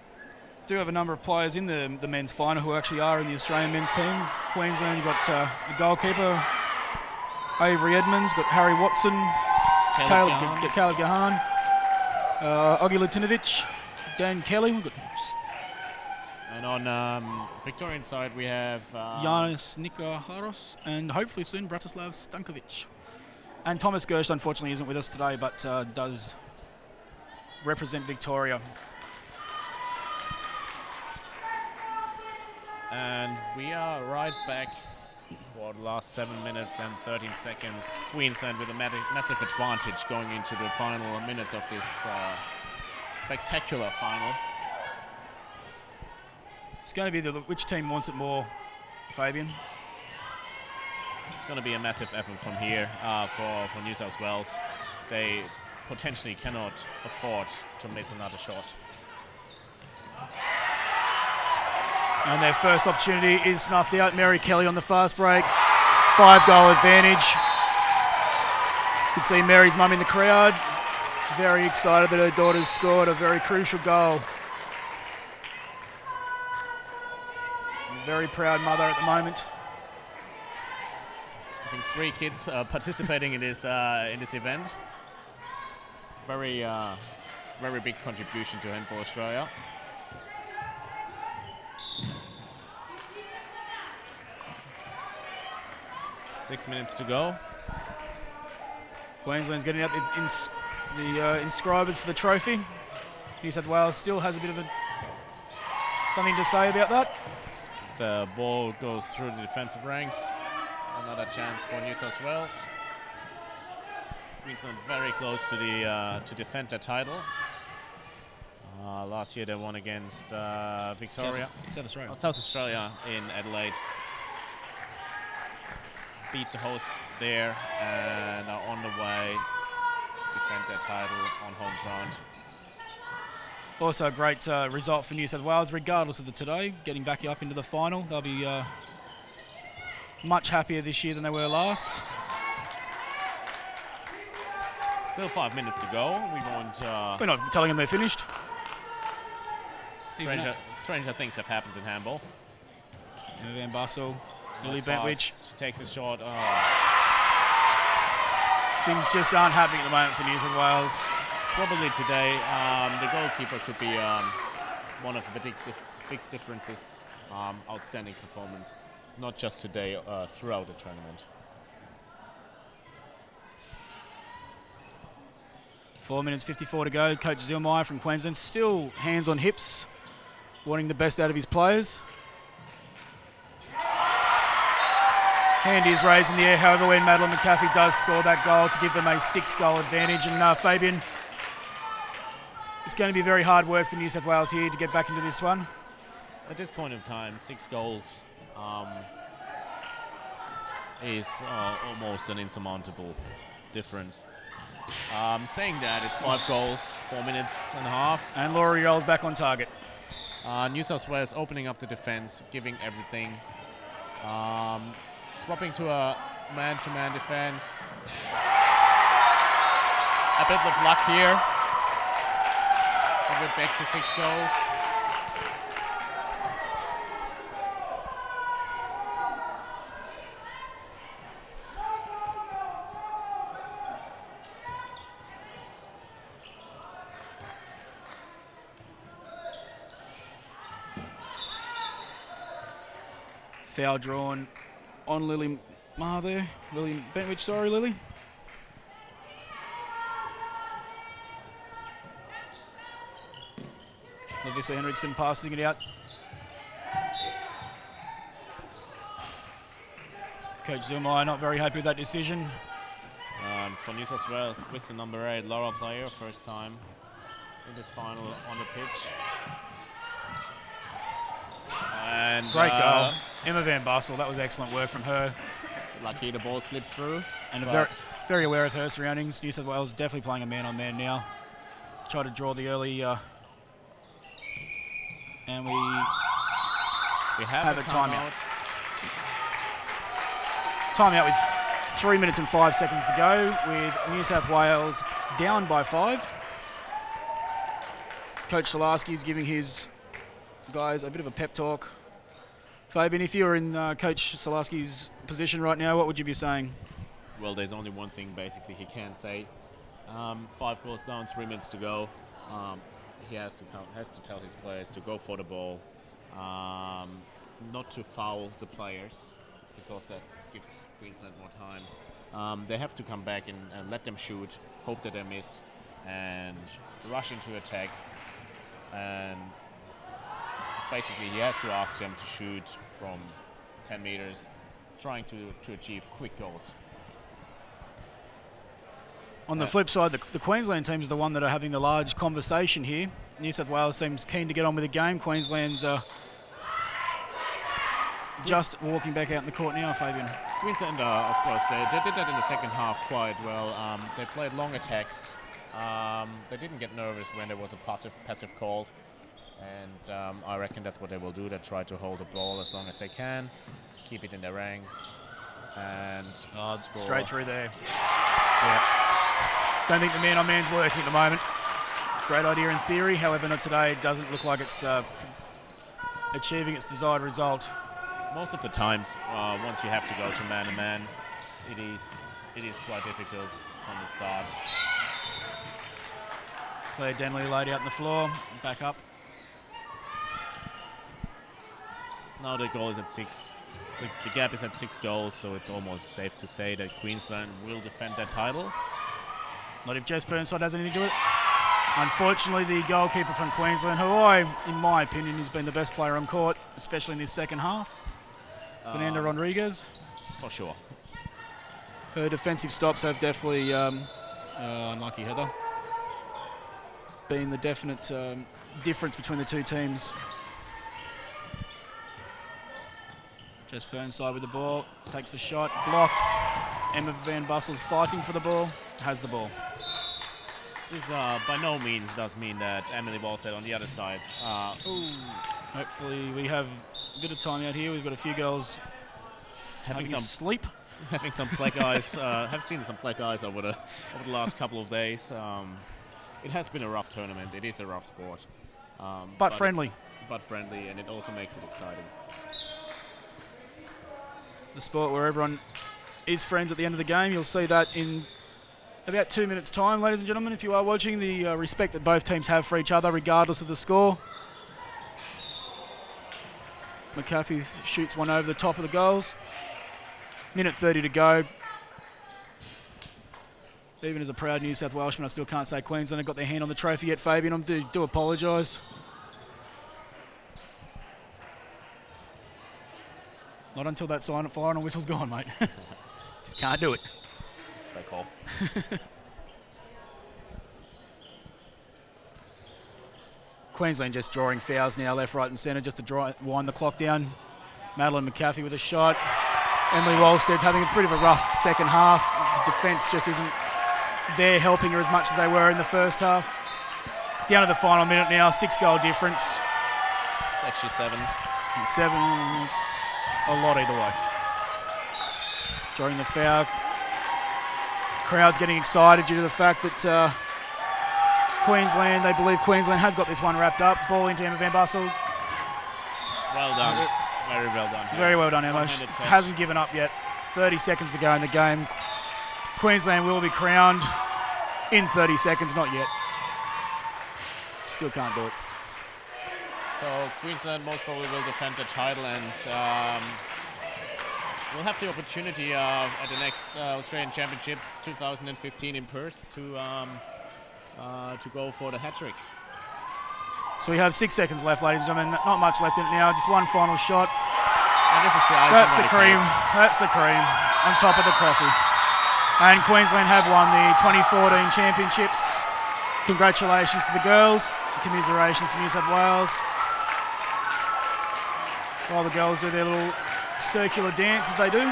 Do have a number of players in the men's final who actually are in the Australian men's team. Queensland, you've got the goalkeeper, Avery Edmonds, got Harry Watson, Caleb Gahan, Ogi Latinovic, Dan Kelly. We've got and on Victorian side, we have Janis Nikoharos and hopefully soon Bratislav Stankovic. And Thomas Gerst, unfortunately, isn't with us today, but does represent Victoria. And we are right back for the last 7 minutes and 13 seconds. Queensland with a massive advantage going into the final minutes of this spectacular final. It's going to be which team wants it more, Fabian? It's going to be a massive effort from here for New South Wales. They potentially cannot afford to miss another shot. And their first opportunity is snuffed out. Mary Kelly on the fast break. 5-goal advantage. You can see Mary's mum in the crowd. Very excited that her daughter's scored a very crucial goal. Very proud mother at the moment. I think 3 kids participating in this event. Very big contribution to Handball Australia. Six minutes to go. Queensland's getting out the inscribers for the trophy. New South Wales still has a bit of something to say about that. The ball goes through the defensive ranks. Another chance for New South Wales. Queensland very close to defend their title. Last year they won against Victoria. South Australia in Adelaide. Beat the hosts there and are on the way to defend their title on home ground. Also a great result for New South Wales, regardless of the today, getting back up into the final. They'll be much happier this year than they were last. Still 5 minutes to go. We're not telling them they're finished. Stranger things have happened in handball. Van Bussel, Lily Bentwich. She takes his shot. Oh. Things just aren't happening at the moment for New South Wales. Probably today, the goalkeeper could be one of the big differences. Outstanding performance. not just today, throughout the tournament. 4 minutes 54 to go. Coach Zillmeyer from Queensland still hands on hips, wanting the best out of his players. Hand is raised in the air, however, when Madeline McCaffey does score that goal to give them a 6-goal advantage. And Fabian, it's going to be very hard work for New South Wales here to get back into this one. At this point in time, 6 goals is almost an insurmountable difference. Saying that, it's 5 goals, 4 minutes and a half. And Laurie Earl's back on target. New South Wales opening up the defense, giving everything. Swapping to a man-to-man defense. A bit of luck here. We're back to 6 goals. Foul drawn on Lily Marr there. Lily Bentwich, sorry, Lily. Lavissa Henriksen passing it out. Coach Zillmeyer not very happy with that decision. For New South Wales, with the number 8, Laura Player, first time in this final on the pitch. And great goal. Emma Van Bussel, that was excellent work from her. Lucky the ball slips through. And very aware of her surroundings. New South Wales definitely playing a man-on-man now. Try to draw the early... and we have a timeout. Timeout with 3 minutes and 5 seconds to go, with New South Wales down by 5. Coach Solarski's giving his guys a bit of a pep talk. Fabian, if you were in Coach Solarski's position right now, what would you be saying? Well, there's only one thing basically he can say. 5 goals down, 3 minutes to go. He has to tell his players to go for the ball, not to foul the players, because that gives Queensland more time. They have to come back and let them shoot, hope that they miss, and rush into attack. And basically, he has to ask them to shoot from 10 meters, trying to achieve quick goals. On the flip side, the Queensland team is the one that are having the large conversation here. New South Wales seems keen to get on with the game. Queensland's just walking back out in the court now, Fabian. Queensland, of course, they did that in the second half quite well. They played long attacks. They didn't get nervous when there was a passive call. And I reckon that's what they will do. They try to hold the ball as long as they can, keep it in their ranks, and score. Straight through there. Yeah. Don't think the man-on-man's working at the moment. Great idea in theory, however, not today. It doesn't look like it's achieving its desired result. Most of the times, once you have to go to man-to-man, it is quite difficult from the start. Claire Denley laid out on the floor, back up. Now the goal is at 6. The gap is at 6 goals, so it's almost safe to say that Queensland will defend their title. Not if Jess Burnside has anything to do with it. Unfortunately, the goalkeeper from Queensland, who in my opinion, has been the best player on court, especially in this second half, Fernanda Rodriguez. For sure. Her defensive stops have definitely, unlucky Heather, been the definite difference between the two teams. Jess Fernside with the ball, takes the shot, blocked. Emma Van Bussel's fighting for the ball, has the ball. This by no means does mean that Emily Wallstead on the other side. Hopefully we have a bit of time out here. We've got a few girls having some sleep. Having some black eyes. Have seen some black eyes over the last couple of days. It has been a rough tournament. It is a rough sport. But friendly. But friendly, and it also makes it exciting. The sport where everyone is friends at the end of the game. You'll see that in about 2 minutes' time, ladies and gentlemen, if you are watching, the respect that both teams have for each other, regardless of the score. McAfee shoots one over the top of the goals. Minute 30 to go. Even as a proud New South Welshman, I still can't say Queensland have got their hand on the trophy yet, Fabian. I do apologise. Not until that final whistle's gone, mate. Just can't do it. Fair call. Queensland just drawing fouls now, left, right and centre, just to wind the clock down. Madeline McAfee with a shot. Emily Wolsted's having a pretty of a rough second half. The defence just isn't there helping her as much as they were in the first half. Down to the final minute now, 6-goal difference. It's actually 7. 7, it's a lot either way. Drawing the foul. Crowd's getting excited due to the fact that Queensland, they believe Queensland has got this one wrapped up. Ball into Emma Van Bussel. Well done. Very well done. Very well done, Emma. Hasn't given up yet. 30 seconds to go in the game. Queensland will be crowned in 30 seconds, not yet. Still can't do it. So Queensland most probably will defend the title, and we'll have the opportunity at the next Australian Championships 2015 in Perth to go for the hat-trick. So we have 6 seconds left, ladies and gentlemen. Not much left in it now. Just one final shot. And this is the icing. That's the cream. That's the cream on top of the coffee. And Queensland have won the 2014 Championships. Congratulations to the girls. Commiserations to New South Wales. While the girls do their little circular dance as they do.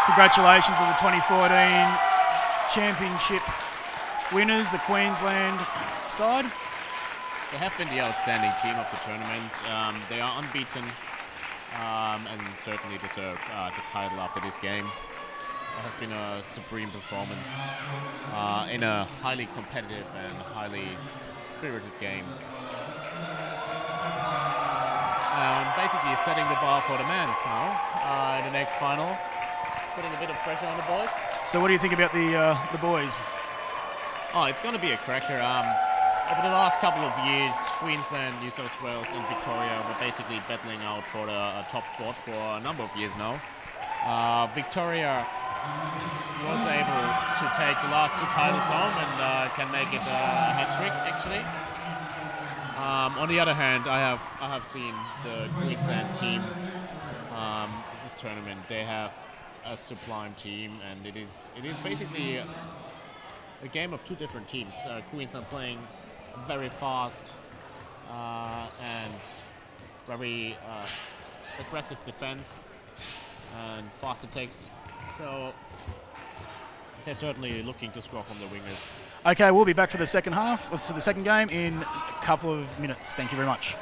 Congratulations to the 2014 Championship winners, the Queensland side. They have been the outstanding team of the tournament. They are unbeaten and certainly deserve the title after this game. It has been a supreme performance in a highly competitive and highly spirited game. Basically setting the bar for the men's now in the next final. Putting a bit of pressure on the boys. So what do you think about the boys? Oh, it's going to be a cracker. Over the last couple of years, Queensland, New South Wales and Victoria were basically battling out for the top spot for a number of years now. Victoria was able to take the last 2 titles home and can make it a hat-trick, actually. On the other hand, I have seen the Queensland team this tournament. They have a sublime team, and it is basically a game of 2 different teams. Queensland playing very fast and very aggressive defense and fast attacks. So they're certainly looking to score from the wingers. Okay, we'll be back for the second half, for the second game in a couple of minutes. Thank you very much.